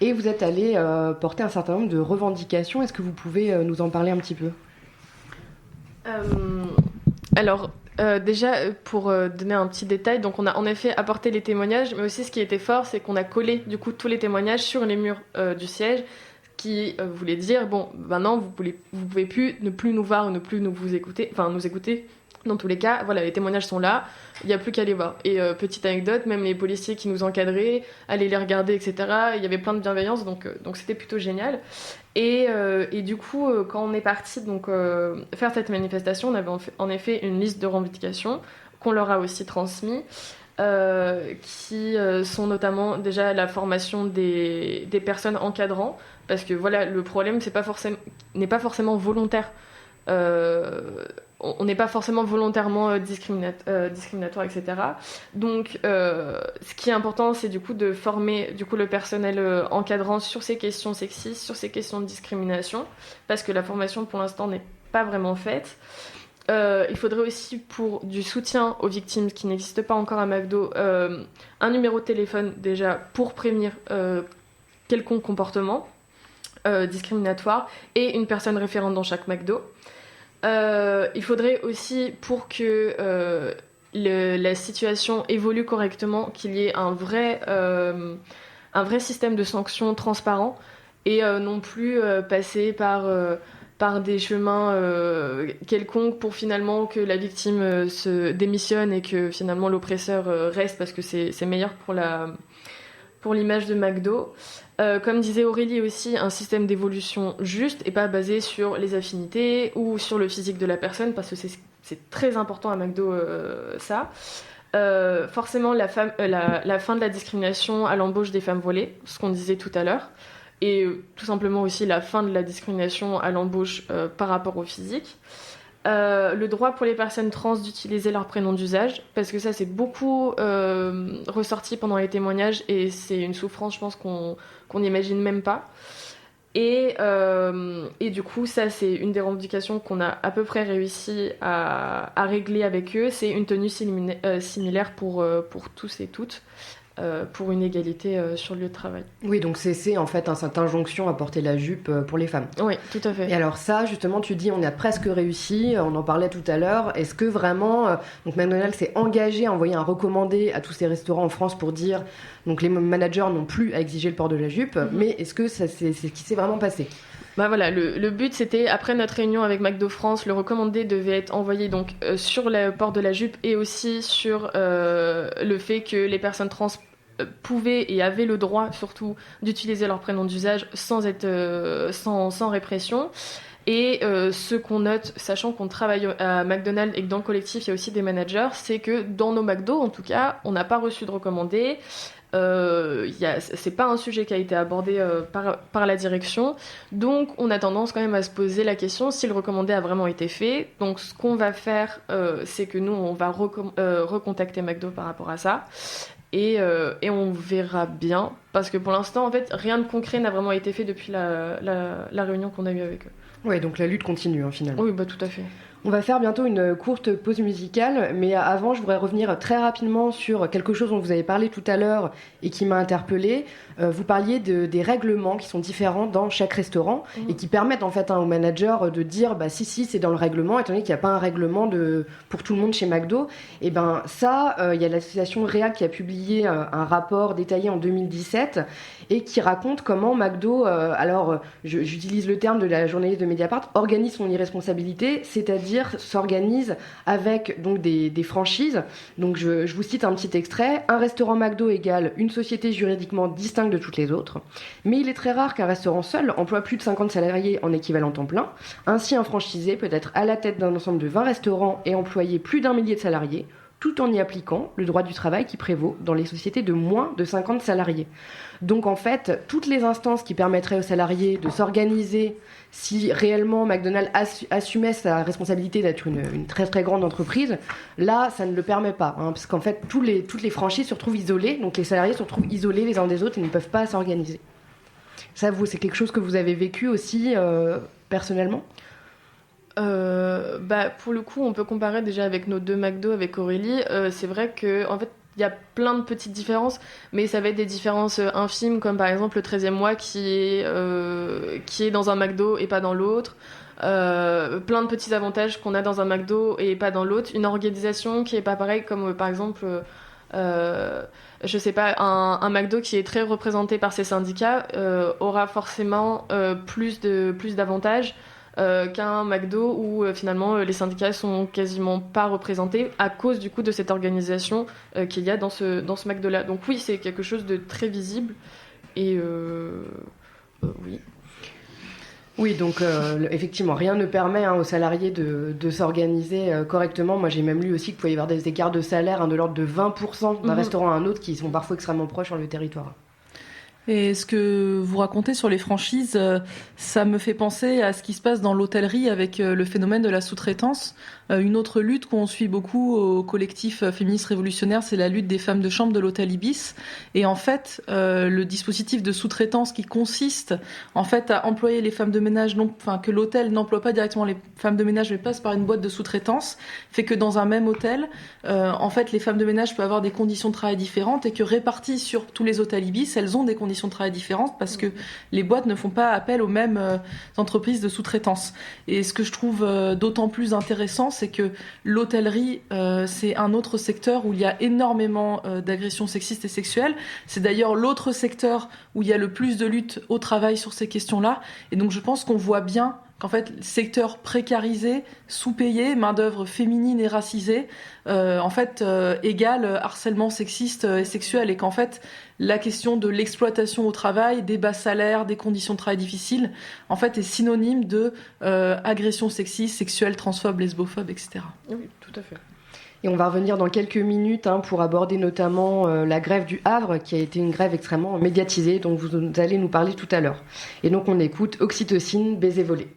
Et vous êtes allé porter un certain nombre de revendications. Est-ce que vous pouvez nous en parler un petit peu ? Alors, déjà, pour donner un petit détail, donc on a en effet apporté les témoignages, mais aussi ce qui était fort, c'est qu'on a collé du coup tous les témoignages sur les murs du siège, qui voulait dire, bon, maintenant vous pouvez plus ne plus nous voir ou ne plus nous écouter. Dans tous les cas, voilà, les témoignages sont là, il n'y a plus qu'à les voir. Et petite anecdote, même les policiers qui nous encadraient, allaient les regarder, etc. Il y avait plein de bienveillance, donc c'était plutôt génial. Et du coup, quand on est parti faire cette manifestation, on avait en effet une liste de revendications qu'on leur a aussi transmis, qui sont notamment déjà la formation des personnes encadrantes, parce que voilà, le problème n'est pas forcément volontaire. On n'est pas forcément volontairement discriminatoire, etc. Donc, ce qui est important, c'est du coup de former le personnel encadrant sur ces questions sexistes, sur ces questions de discrimination, parce que la formation, pour l'instant, n'est pas vraiment faite. Il faudrait aussi, pour du soutien aux victimes, qui n'existe pas encore à McDo, un numéro de téléphone, déjà, pour prévenir quelconque comportement discriminatoire, et une personne référente dans chaque McDo. Il faudrait aussi, pour que la situation évolue correctement, qu'il y ait un vrai système de sanctions transparent et non plus passer par des chemins quelconques pour finalement que la victime se démissionne et que finalement l'oppresseur reste parce que c'est meilleur pour l'image de McDo. Comme disait Aurélie aussi, un système d'évolution juste et pas basé sur les affinités ou sur le physique de la personne, parce que c'est très important à McDo, ça. Forcément, la fin de la discrimination à l'embauche des femmes voilées, ce qu'on disait tout à l'heure, et tout simplement aussi la fin de la discrimination à l'embauche par rapport au physique. le droit pour les personnes trans d'utiliser leur prénom d'usage, parce que ça c'est beaucoup ressorti pendant les témoignages et c'est une souffrance, je pense, qu'on n'imagine même pas. Et du coup, ça c'est une des revendications qu'on a à peu près réussi à régler avec eux. C'est une tenue similaire pour tous et toutes. Pour une égalité sur le lieu de travail. Oui, donc c'est en fait cette injonction à porter la jupe pour les femmes. Oui, tout à fait. Et alors ça, justement, tu dis on a presque réussi, on en parlait tout à l'heure. Est-ce que vraiment, donc McDonald's s'est engagé à envoyer un recommandé à tous ces restaurants en France pour dire, donc les managers n'ont plus à exiger le port de la jupe, mais est-ce que c'est ce qui s'est vraiment passé ? Bah voilà, le but c'était, après notre réunion avec McDo France, le recommandé devait être envoyé donc sur le port de la jupe et aussi sur le fait que les personnes trans pouvaient et avaient le droit surtout d'utiliser leur prénom d'usage sans répression. Et ce qu'on note, sachant qu'on travaille à McDonald's et que dans le collectif il y a aussi des managers, c'est que dans nos McDo en tout cas, on n'a pas reçu de recommandé. C'est pas un sujet qui a été abordé par la direction, donc on a tendance quand même à se poser la question si le recommandé a vraiment été fait. Donc ce qu'on va faire, c'est que nous on va recontacter McDo par rapport à ça et on verra bien, parce que pour l'instant en fait rien de concret n'a vraiment été fait depuis la réunion qu'on a eue avec eux. Oui, donc la lutte continue finalement. Oui, bah tout à fait. On va faire bientôt une courte pause musicale, mais avant, je voudrais revenir très rapidement sur quelque chose dont vous avez parlé tout à l'heure et qui m'a interpellée. Vous parliez des règlements qui sont différents dans chaque restaurant et qui permettent en fait aux managers de dire bah si c'est dans le règlement, étant donné qu'il n'y a pas un règlement pour tout le monde chez McDo. Et ben ça, il y a l'association Réal qui a publié un rapport détaillé en 2017 et qui raconte comment McDo, j'utilise le terme de la journaliste de Mediapart, organise son irresponsabilité, c'est-à-dire s'organise avec donc des franchises. Donc je vous cite un petit extrait. Un restaurant McDo égale une société juridiquement distincte de toutes les autres. Mais il est très rare qu'un restaurant seul emploie plus de 50 salariés en équivalent temps plein. Ainsi, un franchisé peut être à la tête d'un ensemble de 20 restaurants et employer plus d'1 millier de salariés, tout en y appliquant le droit du travail qui prévaut dans les sociétés de moins de 50 salariés. Donc en fait, toutes les instances qui permettraient aux salariés de s'organiser si réellement McDonald's assumait sa responsabilité d'être une très très grande entreprise, là ça ne le permet pas, parce qu'en fait toutes les franchises se retrouvent isolées, donc les salariés se retrouvent isolés les uns des autres et ne peuvent pas s'organiser. Ça, c'est quelque chose que vous avez vécu aussi personnellement ? Pour le coup, on peut comparer déjà avec nos 2 McDo avec Aurélie. C'est vrai que en fait, il y a plein de petites différences, mais ça va être des différences infimes, comme par exemple le 13e mois qui est dans un McDo et pas dans l'autre. Plein de petits avantages qu'on a dans un McDo et pas dans l'autre. Une organisation qui est pas pareille, comme par exemple, je sais pas, un McDo qui est très représenté par ses syndicats aura forcément plus d'avantages. Qu'un McDo où finalement les syndicats sont quasiment pas représentés à cause du coup de cette organisation qu'il y a dans ce McDo là. Donc oui, c'est quelque chose de très visible et oui. Oui, donc effectivement, rien ne permet aux salariés de s'organiser correctement. Moi, j'ai même lu aussi qu'il pouvait y avoir des écarts de salaire de l'ordre de 20% d'un restaurant à un autre qui sont parfois extrêmement proches sur le territoire. Et ce que vous racontez sur les franchises, ça me fait penser à ce qui se passe dans l'hôtellerie avec le phénomène de la sous-traitance. Une autre lutte qu'on suit beaucoup au collectif féministe révolutionnaire, c'est la lutte des femmes de chambre de l'hôtel Ibis. Et en fait, le dispositif de sous-traitance qui consiste en fait à employer les femmes de ménage, que l'hôtel n'emploie pas directement les femmes de ménage mais passe par une boîte de sous-traitance, fait que dans un même hôtel, en fait, les femmes de ménage peuvent avoir des conditions de travail différentes et que réparties sur tous les hôtels Ibis, elles ont des conditions de travail différentes parce que les boîtes ne font pas appel aux mêmes entreprises de sous-traitance. Et ce que je trouve d'autant plus intéressant, c'est que l'hôtellerie, c'est un autre secteur où il y a énormément d'agressions sexistes et sexuelles. C'est d'ailleurs l'autre secteur où il y a le plus de lutte au travail sur ces questions-là. Et donc je pense qu'on voit bien qu'en fait, secteur précarisé, sous-payé, main-d'œuvre féminine et racisée, égale harcèlement sexiste et sexuel. Et qu'en fait, la question de l'exploitation au travail, des bas salaires, des conditions de travail difficiles, en fait, est synonyme de agression sexiste, sexuelle, transphobe, lesbophobe, etc. Oui, tout à fait. Et on va revenir dans quelques minutes pour aborder notamment la grève du Havre, qui a été une grève extrêmement médiatisée, dont vous allez nous parler tout à l'heure. Et donc on écoute Oxytocine, baiser volé.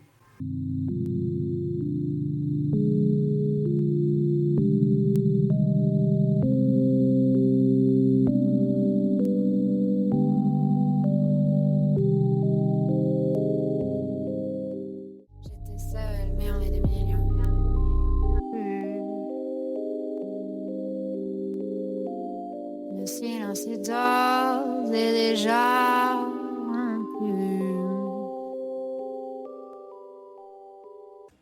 c'est d'ores et déjà inclus.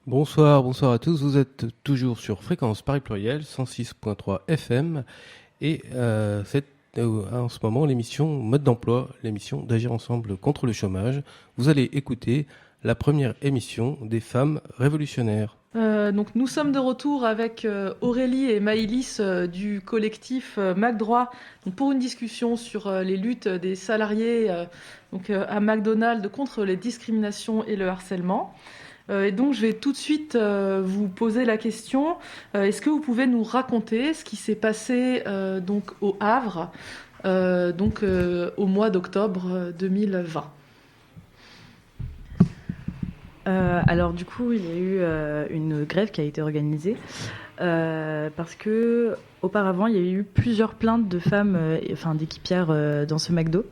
Bonsoir à tous. Vous êtes toujours sur Fréquence Paris Pluriel, 106.3 FM. Et c'est en ce moment l'émission Mode d'emploi, l'émission d'Agir ensemble contre le chômage. Vous allez écouter la première émission des femmes révolutionnaires. Donc nous sommes de retour avec Aurélie et Maëlys du collectif McDroit pour une discussion sur les luttes des salariés à McDonald's contre les discriminations et le harcèlement. Et donc je vais tout de suite vous poser la question, est-ce que vous pouvez nous raconter ce qui s'est passé donc au Havre au mois d'octobre 2020? Alors du coup, il y a eu une grève qui a été organisée parce que auparavant, il y a eu plusieurs plaintes de femmes, d'équipières dans ce McDo,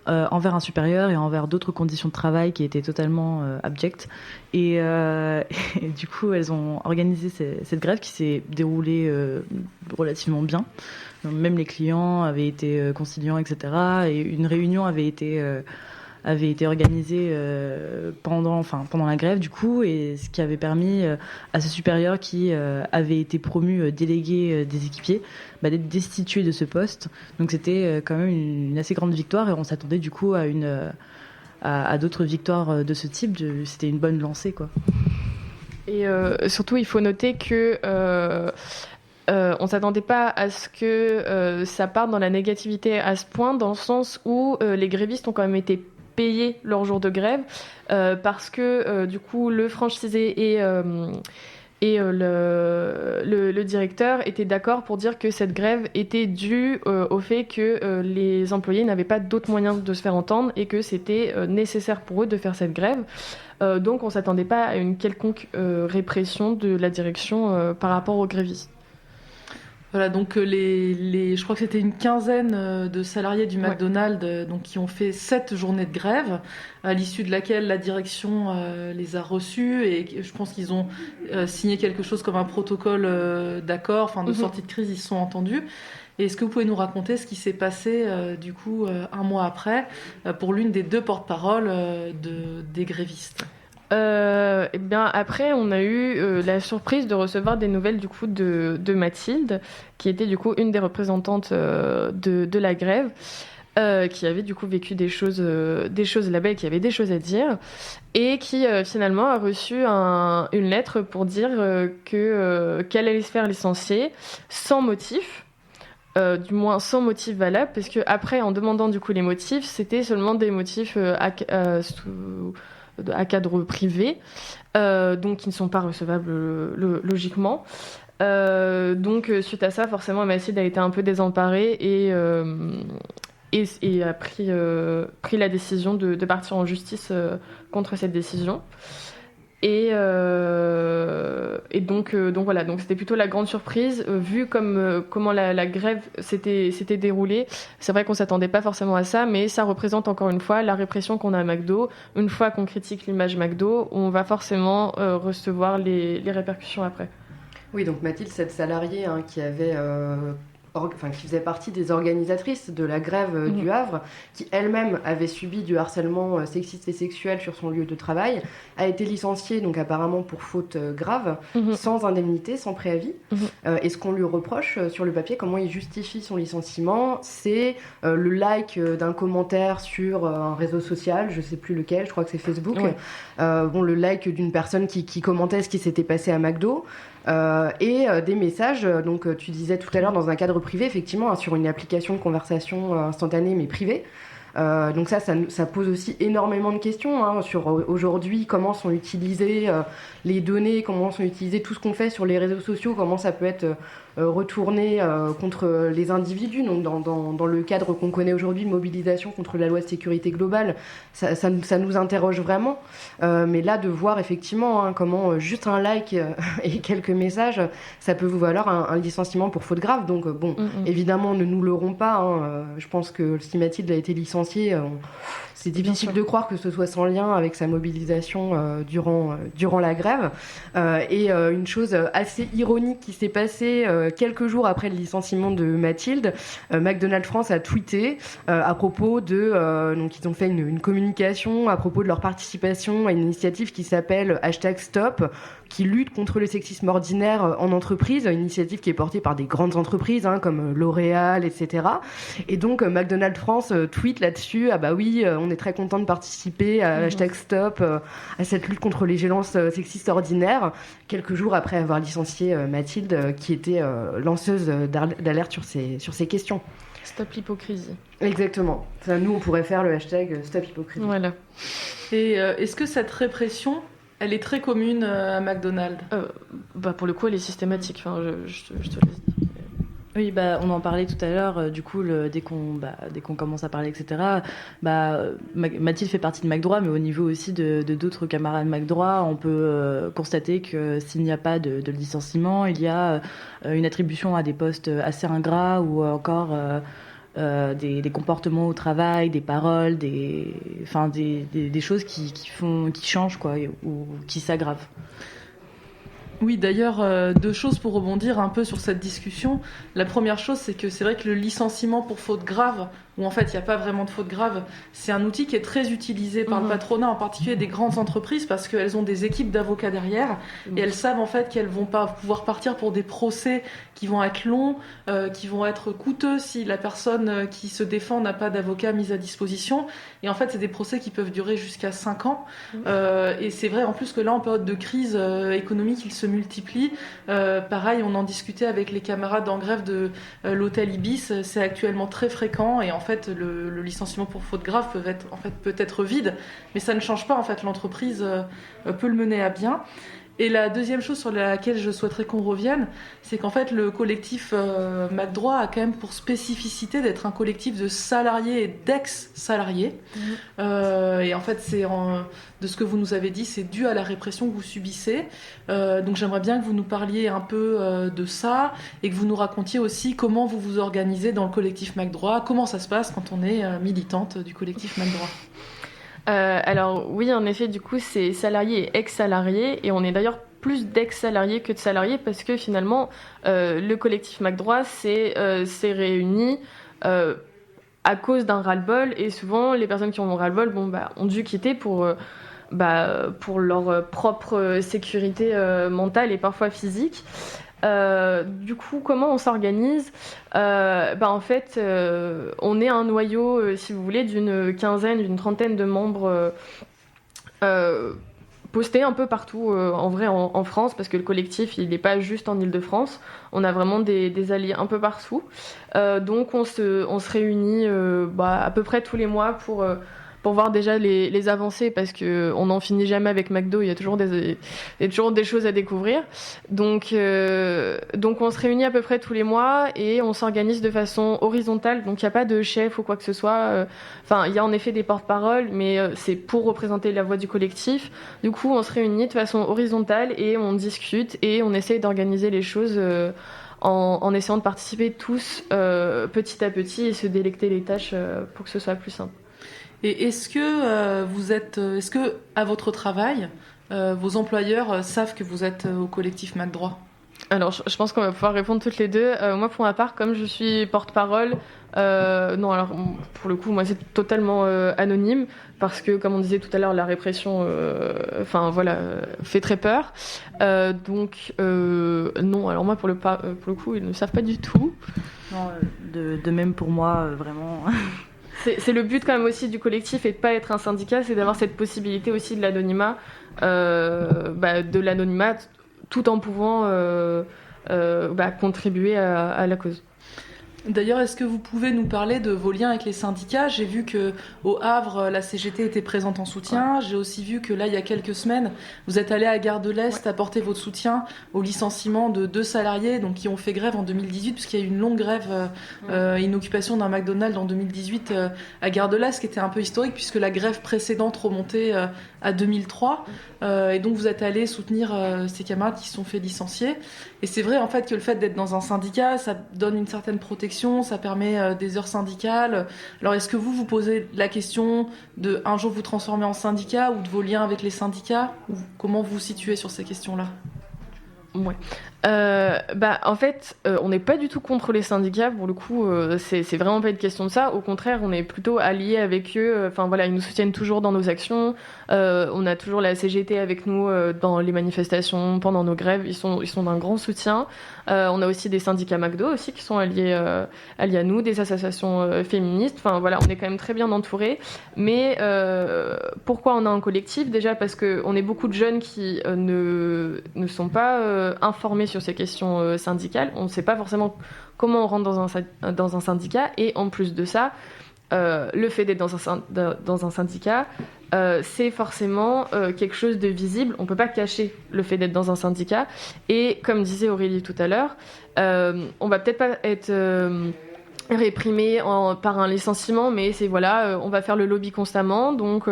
envers un supérieur et envers d'autres conditions de travail qui étaient totalement abjectes. Et du coup, elles ont organisé cette grève qui s'est déroulée relativement bien. Donc, même les clients avaient été conciliants, etc. Et une réunion avait été organisée pendant la grève du coup, et ce qui avait permis à ce supérieur qui avait été promu délégué des équipiers d'être destitué de ce poste. Donc c'était quand même une assez grande victoire, et on s'attendait du coup à d'autres victoires de ce type. C'était une bonne lancée, quoi. Et surtout, il faut noter que on s'attendait pas à ce que ça parte dans la négativité à ce point, dans le sens où les grévistes ont quand même été payés leur jour de grève parce que du coup le franchisé et le directeur étaient d'accord pour dire que cette grève était due au fait que les employés n'avaient pas d'autres moyens de se faire entendre et que c'était nécessaire pour eux de faire cette grève. Donc on ne s'attendait pas à une quelconque répression de la direction par rapport aux grévistes. Voilà, donc je crois que c'était une quinzaine de salariés du McDonald's qui ont fait 7 journées de grève, à l'issue de laquelle la direction les a reçus, et je pense qu'ils ont signé quelque chose comme un protocole d'accord, de sortie de crise, ils se sont entendus. Et est-ce que vous pouvez nous raconter ce qui s'est passé du coup un mois après pour l'une des 2 porte-paroles des grévistes? Après, on a eu la surprise de recevoir des nouvelles du coup de Mathilde, qui était du coup une des représentantes de la grève, qui avait du coup vécu des choses là-bas et qui avait des choses à dire, et qui finalement a reçu une lettre pour dire qu'elle allait se faire licencier sans motif. Du moins sans motif valable, parce que après, en demandant du coup les motifs, c'était seulement des motifs à cadre privé, donc qui ne sont pas recevables logiquement. Donc suite à ça, forcément, Mathilde a été un peu désemparée et a pris la décision de partir en justice contre cette décision. Et donc voilà, donc c'était plutôt la grande surprise vu comment la grève s'était déroulée. C'est vrai qu'on s'attendait pas forcément à ça, mais ça représente encore une fois la répression qu'on a à McDo. Une fois qu'on critique l'image McDo, on va forcément recevoir les répercussions après. Oui, donc Mathilde, cette salariée qui avait qui faisait partie des organisatrices de la grève du Havre, qui elle-même avait subi du harcèlement sexiste et sexuel sur son lieu de travail, a été licenciée, donc apparemment pour faute grave, sans indemnité, sans préavis. Et ce qu'on lui reproche sur le papier, comment il justifie son licenciement, c'est le like d'un commentaire sur un réseau social, je sais plus lequel, je crois que c'est Facebook. Le like d'une personne qui commentait ce qui s'était passé à McDo. Et des messages, donc tu disais tout à l'heure dans un cadre privé, effectivement, sur une application de conversation instantanée mais privée. Donc ça pose aussi énormément de questions sur aujourd'hui comment sont utilisées les données, comment sont utilisées tout ce qu'on fait sur les réseaux sociaux, comment ça peut être retourné contre les individus. Donc dans le cadre qu'on connaît aujourd'hui de mobilisation contre la loi de sécurité globale, ça nous interroge vraiment. Mais là, de voir effectivement comment juste un like et quelques messages, ça peut vous valoir un licenciement pour faute grave. Donc évidemment, ne nous leurrons pas. Je pense que si Mathilde a été licenciée, licenciés, c'est difficile de croire que ce soit sans lien avec sa mobilisation durant la grève. Et une chose assez ironique qui s'est passée quelques jours après le licenciement de Mathilde, McDonald's France a tweeté à propos donc ils ont fait une communication à propos de leur participation à une initiative qui s'appelle #Stop, qui lutte contre le sexisme ordinaire en entreprise, une initiative qui est portée par des grandes entreprises comme L'Oréal, etc. Et donc McDonald's France tweet là-dessus, ah bah oui, on est très content de participer à #Stop, à cette lutte contre les violences sexistes ordinaires, quelques jours après avoir licencié Mathilde, qui était lanceuse d'alerte sur ces questions. Stop l'hypocrisie. Exactement. Ça, nous, on pourrait faire le #Stop hypocrisie. Voilà. Et est-ce que cette répression, elle est très commune à McDonald's? Pour le coup, elle est systématique. Enfin, je te laisse dire. Oui, on en parlait tout à l'heure. Du coup, dès qu'on commence à parler, etc. Mathilde fait partie de McDroit, mais au niveau aussi de d'autres camarades McDroit, on peut constater que s'il n'y a pas de licenciement, il y a une attribution à des postes assez ingrats ou encore des comportements au travail, des paroles, des choses qui changent quoi, ou qui s'aggravent. Oui, d'ailleurs, 2 choses pour rebondir un peu sur cette discussion. La première chose, c'est que c'est vrai que le licenciement pour faute grave, où en fait il n'y a pas vraiment de faute grave, c'est un outil qui est très utilisé par le patronat, en particulier des grandes entreprises, parce qu'elles ont des équipes d'avocats derrière, et elles savent en fait qu'elles vont pas pouvoir partir pour des procès qui vont être longs, qui vont être coûteux si la personne qui se défend n'a pas d'avocat mis à disposition. Et en fait, c'est des procès qui peuvent durer jusqu'à 5 ans. Et c'est vrai en plus que là, en période de crise économique, ils se multiplient. Pareil, on en discutait avec les camarades en grève de l'hôtel Ibis. C'est actuellement très fréquent, et en fait, le licenciement pour faute grave peut être vide, mais ça ne change pas. En fait, l'entreprise peut le mener à bien. Et la deuxième chose sur laquelle je souhaiterais qu'on revienne, c'est qu'en fait, le collectif McDroit a quand même pour spécificité d'être un collectif de salariés et d'ex-salariés. Et en fait, de ce que vous nous avez dit, c'est dû à la répression que vous subissez. Donc j'aimerais bien que vous nous parliez un peu de ça, et que vous nous racontiez aussi comment vous vous organisez dans le collectif McDroit, comment ça se passe quand on est militante du collectif McDroit. Alors oui, en effet, du coup, c'est salariés et ex-salariés, et on est d'ailleurs plus d'ex-salariés que de salariés, parce que finalement, le collectif McDroit s'est réuni à cause d'un ras-le-bol, et souvent, les personnes qui ont ras-le-bol ont dû quitter pour leur propre sécurité mentale et parfois physique. Du coup, comment on s'organise? En fait, on est un noyau, si vous voulez, d'une trentaine de membres postés un peu partout, en vrai, en France, parce que le collectif, il n'est pas juste en Île-de-France. On a vraiment des alliés un peu partout. Donc, on se réunit à peu près tous les mois pour voir déjà les avancées, parce qu'on n'en finit jamais avec McDo, il y a toujours des choses à découvrir. Donc on se réunit à peu près tous les mois, et on s'organise de façon horizontale, donc il n'y a pas de chef ou quoi que ce soit. Il y a en effet des porte-paroles, mais c'est pour représenter la voix du collectif. Du coup, on se réunit de façon horizontale, et on discute, et on essaye d'organiser les choses en essayant de participer tous petit à petit, et se délecter les tâches pour que ce soit plus simple. Et est-ce que à votre travail, vos employeurs savent que vous êtes au collectif McDroit? Alors, je pense qu'on va pouvoir répondre toutes les deux. Moi, pour ma part, comme je suis porte-parole, non, alors pour le coup, moi, c'est totalement anonyme, parce que, comme on disait tout à l'heure, la répression, fait très peur. Non, alors moi, pour le coup, ils ne savent pas du tout. Non, de même pour moi, vraiment. C'est le but quand même aussi du collectif, et de pas être un syndicat, c'est d'avoir cette possibilité aussi de l'anonymat, tout en pouvant contribuer à la cause. D'ailleurs, est-ce que vous pouvez nous parler de vos liens avec les syndicats? J'ai vu qu'au Havre, la CGT était présente en soutien. J'ai aussi vu que là, il y a quelques semaines, vous êtes allé à Gare de l'Est apporter votre soutien au licenciement de 2 salariés qui ont fait grève en 2018, puisqu'il y a eu une longue grève, une occupation d'un McDonald's en 2018 à Gare de l'Est, qui était un peu historique, puisque la grève précédente remontait à 2003. Et donc, vous êtes allé soutenir ces camarades qui se sont fait licencier. Et c'est vrai, en fait, que le fait d'être dans un syndicat, ça donne une certaine protection réflexion, ça permet des heures syndicales. Alors est-ce que vous posez la question de un jour vous transformer en syndicat ou de vos liens avec les syndicats, ou comment vous vous situez sur ces questions-là? Ouais. En fait, on n'est pas du tout contre les syndicats. Pour le coup, c'est vraiment pas une question de ça. Au contraire, on est plutôt alliés avec eux. Enfin voilà, ils nous soutiennent toujours dans nos actions. On a toujours la CGT avec nous dans les manifestations, pendant nos grèves. Ils sont d'un grand soutien. On a aussi des syndicats McDo aussi qui sont alliés à nous, des associations féministes. Enfin voilà, on est quand même très bien entourés. Mais pourquoi on a un collectif? Déjà parce que on est beaucoup de jeunes qui ne sont pas informés sur ces questions syndicales. On ne sait pas forcément comment on rentre dans un syndicat. Et en plus de ça, le fait d'être dans un syndicat, c'est forcément quelque chose de visible. On ne peut pas cacher le fait d'être dans un syndicat. Et comme disait Aurélie tout à l'heure, on va peut-être pas être réprimé par un licenciement, mais c'est voilà, on va faire le lobby constamment, donc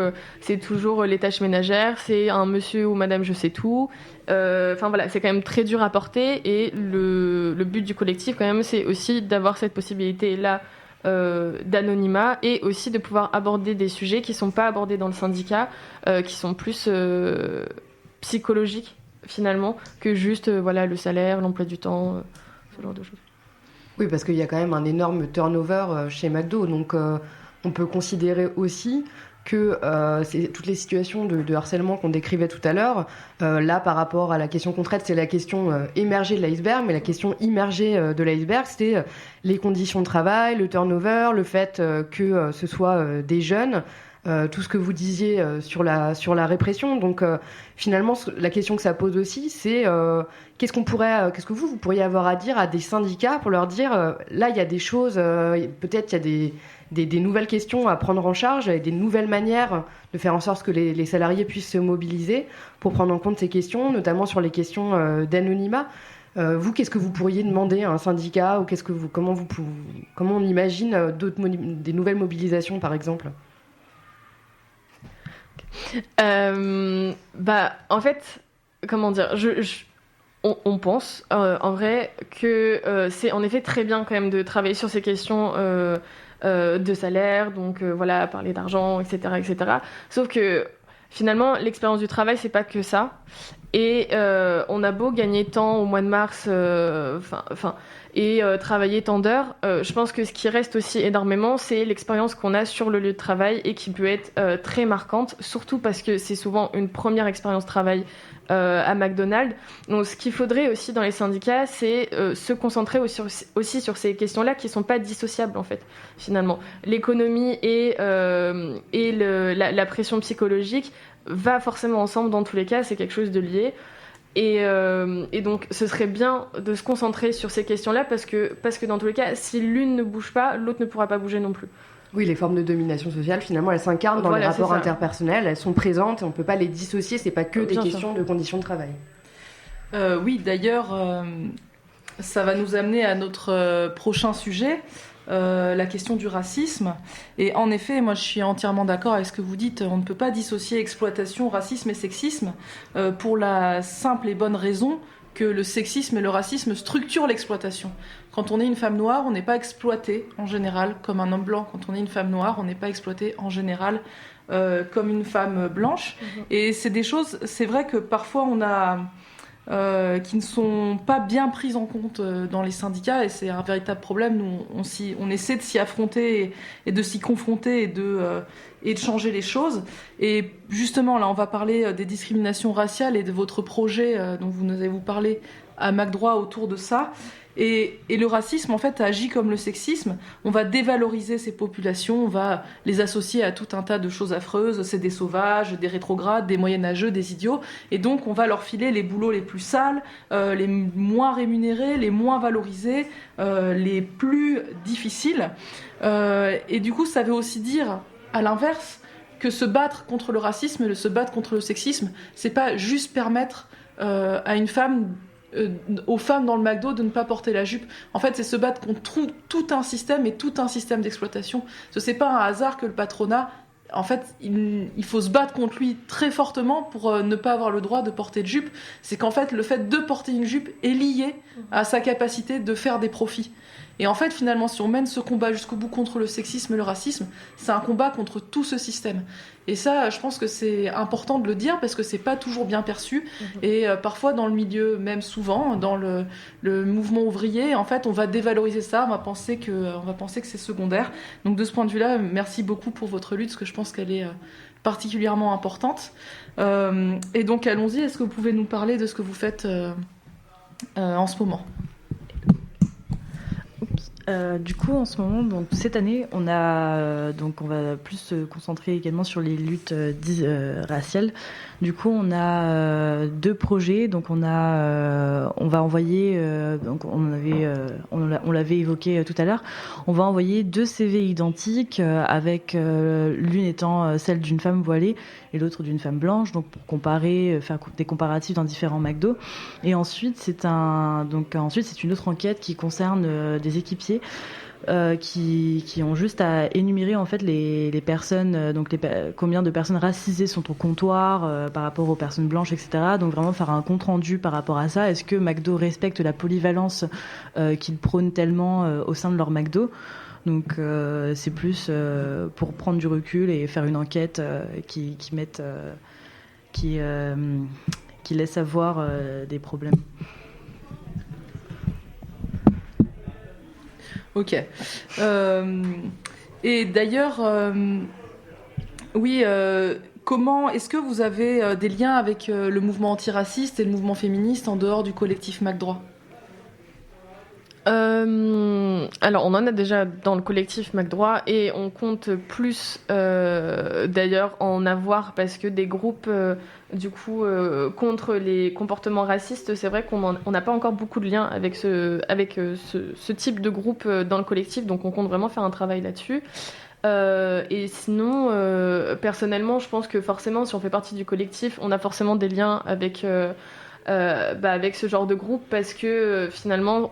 c'est toujours les tâches ménagères, c'est un monsieur ou madame je sais tout. Enfin voilà, c'est quand même très dur à porter, et le but du collectif quand même, c'est aussi d'avoir cette possibilité-là d'anonymat, et aussi de pouvoir aborder des sujets qui sont pas abordés dans le syndicat, qui sont plus psychologiques finalement que juste voilà, le salaire, l'emploi du temps, ce genre de choses. Oui, parce qu'il y a quand même un énorme turnover chez McDo, donc on peut considérer aussi que c'est toutes les situations de harcèlement qu'on décrivait tout à l'heure, là par rapport à la question qu'on traite, c'est la question émergée de l'iceberg, mais la question immergée de l'iceberg, c'est les conditions de travail, le turnover, le fait que ce soit des jeunes, tout ce que vous disiez sur la répression. Donc finalement, la question que ça pose aussi, c'est qu'est-ce que vous pourriez avoir à dire à des syndicats pour leur dire là, il y a des choses, peut-être il y a des nouvelles questions à prendre en charge, et des nouvelles manières de faire en sorte que les salariés puissent se mobiliser pour prendre en compte ces questions, notamment sur les questions d'anonymat. Vous, qu'est-ce que vous pourriez demander à un syndicat, ou comment on imagine des nouvelles mobilisations, par exemple? En fait, comment dire, on pense en vrai que c'est en effet très bien quand même de travailler sur ces questions de salaire, donc voilà, parler d'argent, etc., etc. Sauf que finalement, l'expérience du travail, c'est pas que ça. Et on a beau gagner tant au mois de mars, et travailler tant d'heures, je pense que ce qui reste aussi énormément, c'est l'expérience qu'on a sur le lieu de travail, et qui peut être très marquante, surtout parce que c'est souvent une première expérience de travail à McDonald's. Donc ce qu'il faudrait aussi dans les syndicats, c'est se concentrer aussi sur ces questions-là qui ne sont pas dissociables en fait, finalement. L'économie et la pression psychologique va forcément ensemble dans tous les cas, c'est quelque chose de lié. Et donc ce serait bien de se concentrer sur ces questions-là, parce que dans tous les cas, si l'une ne bouge pas, l'autre ne pourra pas bouger non plus. Oui, les formes de domination sociale, finalement, elles s'incarnent dans les rapports interpersonnels, elles sont présentes, et on ne peut pas les dissocier, c'est pas que des questions de conditions de travail. Oui, d'ailleurs, ça va nous amener à notre prochain sujet, la question du racisme. Et en effet, moi je suis entièrement d'accord avec ce que vous dites, on ne peut pas dissocier exploitation, racisme et sexisme, pour la simple et bonne raison que le sexisme et le racisme structurent l'exploitation. Quand on est une femme noire, on n'est pas exploité en général comme un homme blanc. Quand on est une femme noire, on n'est pas exploité en général comme une femme blanche. Et c'est des choses, c'est vrai que parfois on a qui ne sont pas bien prises en compte dans les syndicats, et c'est un véritable problème. Nous, on essaie de s'y affronter et de s'y confronter et de changer les choses. Et justement, là, on va parler des discriminations raciales et de votre projet dont vous nous avez parlé à McDroit autour de ça. Et le racisme, en fait, agit comme le sexisme. On va dévaloriser ces populations, on va les associer à tout un tas de choses affreuses. C'est des sauvages, des rétrogrades, des moyenâgeux, des idiots. Et donc, on va leur filer les boulots les plus sales, les moins rémunérés, les moins valorisés, les plus difficiles. Et du coup, ça veut aussi dire, à l'inverse, que se battre contre le racisme et se battre contre le sexisme, c'est pas juste permettre à une femme... aux femmes dans le McDo de ne pas porter la jupe. En fait, c'est se battre contre tout un système et tout un système d'exploitation. C'est pas un hasard que le patronat, en fait, il faut se battre contre lui très fortement pour ne pas avoir le droit de porter de jupe. C'est qu'en fait, le fait de porter une jupe est lié à sa capacité de faire des profits. Et en fait, finalement, si on mène ce combat jusqu'au bout contre le sexisme et le racisme, c'est un combat contre tout ce système. Et ça, je pense que c'est important de le dire parce que c'est pas toujours bien perçu. Et parfois, dans le milieu, même souvent, dans le mouvement ouvrier, en fait, on va dévaloriser ça, on va penser que c'est secondaire. Donc de ce point de vue-là, merci beaucoup pour votre lutte, parce que je pense qu'elle est particulièrement importante. Et donc allons-y, est-ce que vous pouvez nous parler de ce que vous faites en ce moment ? Du coup, en ce moment, donc cette année, on va plus se concentrer également sur les luttes raciales. Du coup, on a 2 projets. Donc, on va envoyer, on l'avait évoqué tout à l'heure. On va envoyer 2 CV identiques, avec l'une étant celle d'une femme voilée et l'autre d'une femme blanche. Donc, pour comparer, faire des comparatifs dans différents McDo. Et ensuite, c'est une autre enquête qui concerne des équipiers. Qui ont juste à énumérer en fait les personnes, combien de personnes racisées sont au comptoir par rapport aux personnes blanches, etc. Donc vraiment faire un compte rendu par rapport à ça. Est-ce que McDo respecte la polyvalence qu'ils prônent tellement au sein de leur McDo ? Donc c'est plus pour prendre du recul et faire une enquête qui laisse savoir des problèmes. Ok. Et d'ailleurs, comment est-ce que vous avez des liens avec le mouvement antiraciste et le mouvement féministe en dehors du collectif McDroit ? Alors, on en a déjà dans le collectif McDroit et on compte plus d'ailleurs en avoir parce que des groupes contre les comportements racistes, c'est vrai qu'on n'a pas encore beaucoup de liens avec ce type de groupe dans le collectif, donc on compte vraiment faire un travail là-dessus. Et sinon, personnellement, je pense que forcément, si on fait partie du collectif, on a forcément des liens avec ce genre de groupe parce que finalement,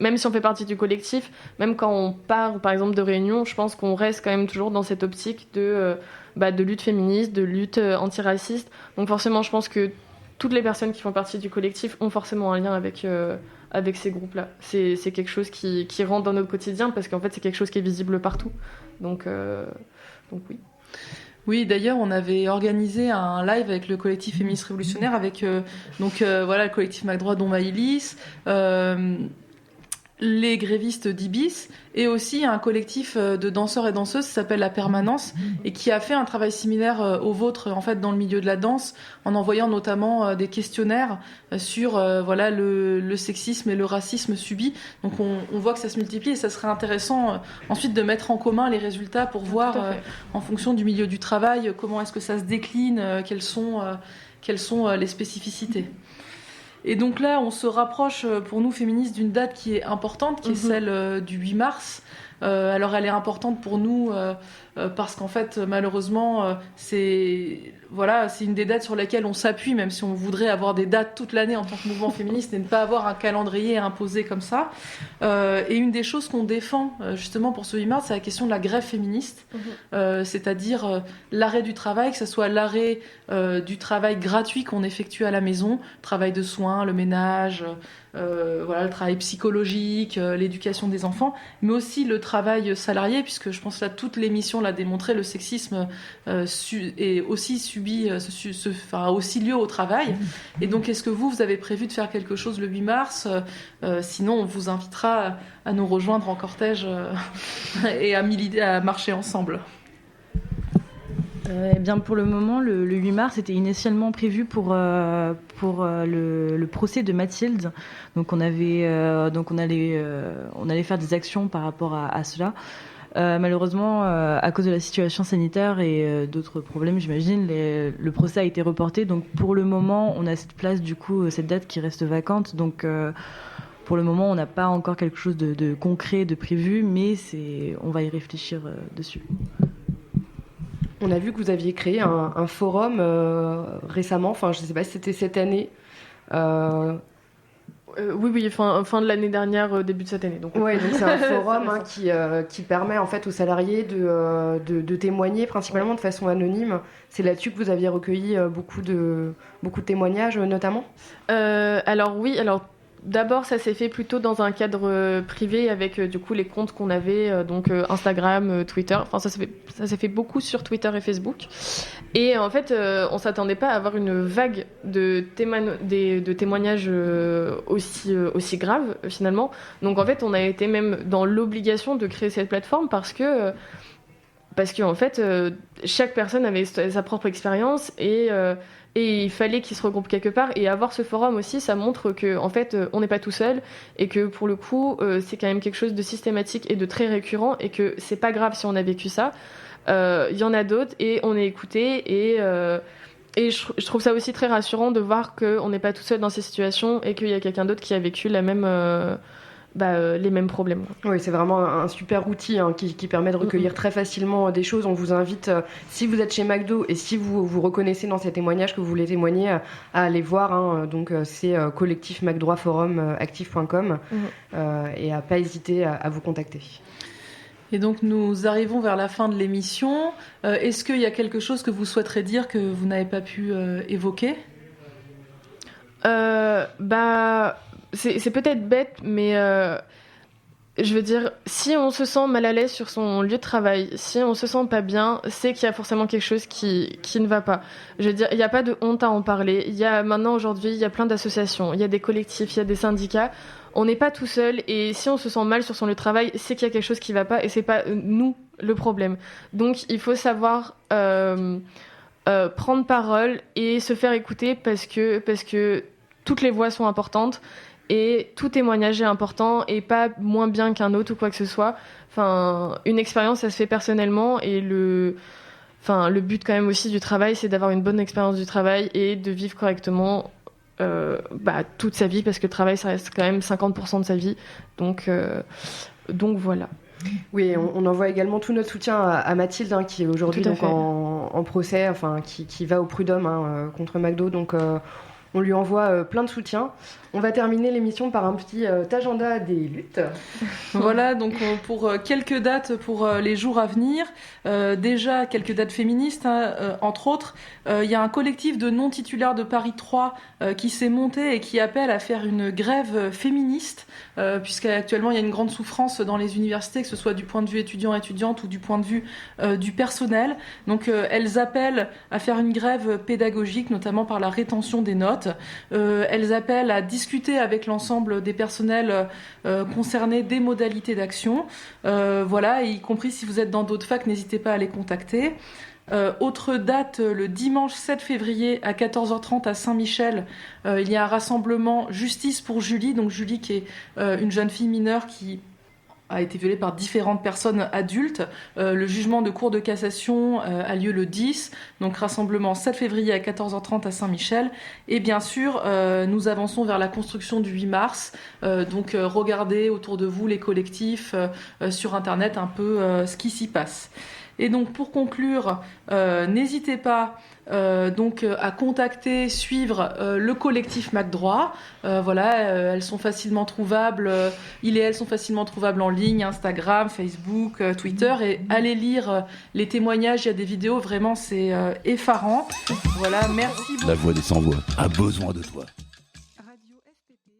même si on fait partie du collectif, même quand on part, par exemple, de réunions, je pense qu'on reste quand même toujours dans cette optique de lutte féministe, de lutte antiraciste. Donc forcément, je pense que toutes les personnes qui font partie du collectif ont forcément un lien avec ces groupes-là. C'est quelque chose qui rentre dans notre quotidien parce qu'en fait, c'est quelque chose qui est visible partout. Donc oui. Oui, d'ailleurs, on avait organisé un live avec le collectif féministe révolutionnaire avec le collectif McDroit dont Maïlis, les grévistes d'Ibis et aussi un collectif de danseurs et danseuses qui s'appelle La Permanence et qui a fait un travail similaire au vôtre en fait dans le milieu de la danse en envoyant notamment des questionnaires sur le sexisme et le racisme subi. Donc on voit que ça se multiplie et ça serait intéressant ensuite de mettre en commun les résultats pour voir en fonction du milieu du travail comment est-ce que ça se décline, quelles sont les spécificités. Et donc là, on se rapproche pour nous féministes d'une date qui est importante, qui est celle du 8 mars. Alors elle est importante pour nous parce qu'en fait, malheureusement, c'est une des dates sur lesquelles on s'appuie, même si on voudrait avoir des dates toute l'année en tant que mouvement féministe et ne pas avoir un calendrier imposé comme ça. Et une des choses qu'on défend justement pour ce 8 mars, c'est la question de la grève féministe, c'est-à-dire l'arrêt du travail, que ce soit l'arrêt du travail gratuit qu'on effectue à la maison, travail de soins, le ménage, le travail psychologique, l'éducation des enfants, mais aussi le travail salarié, puisque je pense que là, toute l'émission l'a démontré, le sexisme est aussi subi, a aussi lieu au travail. Et donc, est-ce que vous avez prévu de faire quelque chose le 8 mars sinon, on vous invitera à nous rejoindre en cortège et à marcher ensemble. Eh bien, pour le moment, le 8 mars était initialement prévu pour le procès de Mathilde. Donc, on allait faire des actions par rapport à cela. Malheureusement, à cause de la situation sanitaire et d'autres problèmes, j'imagine, le procès a été reporté. Donc, pour le moment, on a cette place, du coup, cette date qui reste vacante. Donc, pour le moment, on n'a pas encore quelque chose de concret, de prévu, mais on va y réfléchir dessus. On a vu que vous aviez créé un forum récemment, enfin je ne sais pas si c'était cette année. Oui, fin de l'année dernière, début de cette année. Donc c'est un forum qui permet en fait aux salariés de témoigner principalement de façon anonyme. C'est là-dessus que vous aviez recueilli beaucoup de témoignages notamment. Alors d'abord, ça s'est fait plutôt dans un cadre privé avec du coup les comptes qu'on avait, donc Instagram, Twitter. Enfin, ça s'est fait beaucoup sur Twitter et Facebook. Et en fait, on s'attendait pas à avoir une vague de témoignages aussi graves finalement. Donc en fait, on a été même dans l'obligation de créer cette plateforme parce que en fait, chaque personne avait sa propre expérience et il fallait qu'ils se regroupent quelque part. Et avoir ce forum aussi, ça montre que en fait, on n'est pas tout seul et que pour le coup, c'est quand même quelque chose de systématique et de très récurrent et que c'est pas grave si on a vécu ça. Il y en a d'autres et on est écouté et je trouve ça aussi très rassurant de voir qu'on n'est pas tout seul dans ces situations et qu'il y a quelqu'un d'autre qui a vécu les mêmes problèmes. Oui, c'est vraiment un super outil qui permet de recueillir très facilement des choses. On vous invite, si vous êtes chez McDo et si vous vous reconnaissez dans ces témoignages que vous voulez témoigner, à aller voir. Donc c'est collectif McDroit Forum active.com et à pas hésiter à vous contacter. Et donc nous arrivons vers la fin de l'émission. Est-ce qu'il y a quelque chose que vous souhaiterez dire que vous n'avez pas pu évoquer ? C'est peut-être bête, mais je veux dire, si on se sent mal à l'aise sur son lieu de travail, si on se sent pas bien, c'est qu'il y a forcément quelque chose qui ne va pas. Je veux dire, il n'y a pas de honte à en parler. Aujourd'hui, il y a plein d'associations, il y a des collectifs, il y a des syndicats. On n'est pas tout seul et si on se sent mal sur son lieu de travail, c'est qu'il y a quelque chose qui ne va pas et c'est pas nous le problème. Donc il faut savoir prendre parole et se faire écouter parce que toutes les voix sont importantes. Et tout témoignage est important et pas moins bien qu'un autre ou quoi que ce soit. Enfin, une expérience, ça se fait personnellement et le but quand même aussi du travail, c'est d'avoir une bonne expérience du travail et de vivre correctement toute sa vie parce que le travail, ça reste quand même 50% de sa vie. Donc voilà. Oui, on envoie également tout notre soutien à Mathilde qui est aujourd'hui donc en procès, qui va au prud'homme contre McDo. Donc on lui envoie plein de soutien. On va terminer l'émission par un petit agenda des luttes. Voilà, donc pour quelques dates pour les jours à venir. Déjà, quelques dates féministes, entre autres. Il y a un collectif de non-titulaires de Paris 3 qui s'est monté et qui appelle à faire une grève féministe, puisqu'actuellement, il y a une grande souffrance dans les universités, que ce soit du point de vue étudiant-étudiante ou du point de vue du personnel. Donc, elles appellent à faire une grève pédagogique, notamment par la rétention des notes. Elles appellent à discuter avec l'ensemble des personnels concernés des modalités d'action. Voilà, y compris si vous êtes dans d'autres facs, n'hésitez pas à les contacter. Autre date, le dimanche 7 février à 14h30 à Saint-Michel, il y a un rassemblement Justice pour Julie. Donc Julie qui est une jeune fille mineure qui a été violée par différentes personnes adultes. Le jugement de cour de cassation a lieu le 10, donc rassemblement 7 février à 14h30 à Saint-Michel. Et bien sûr, nous avançons vers la construction du 8 mars. Donc regardez autour de vous les collectifs sur Internet un peu ce qui s'y passe. Et donc pour conclure, n'hésitez pas à contacter, suivre le collectif McDroit. Elles sont facilement trouvables. Il et elles sont facilement trouvables en ligne, Instagram, Facebook, Twitter. Et allez lire les témoignages. Il y a des vidéos. Vraiment, c'est effarant. Voilà, merci beaucoup. La voix des sans-voix a besoin de toi.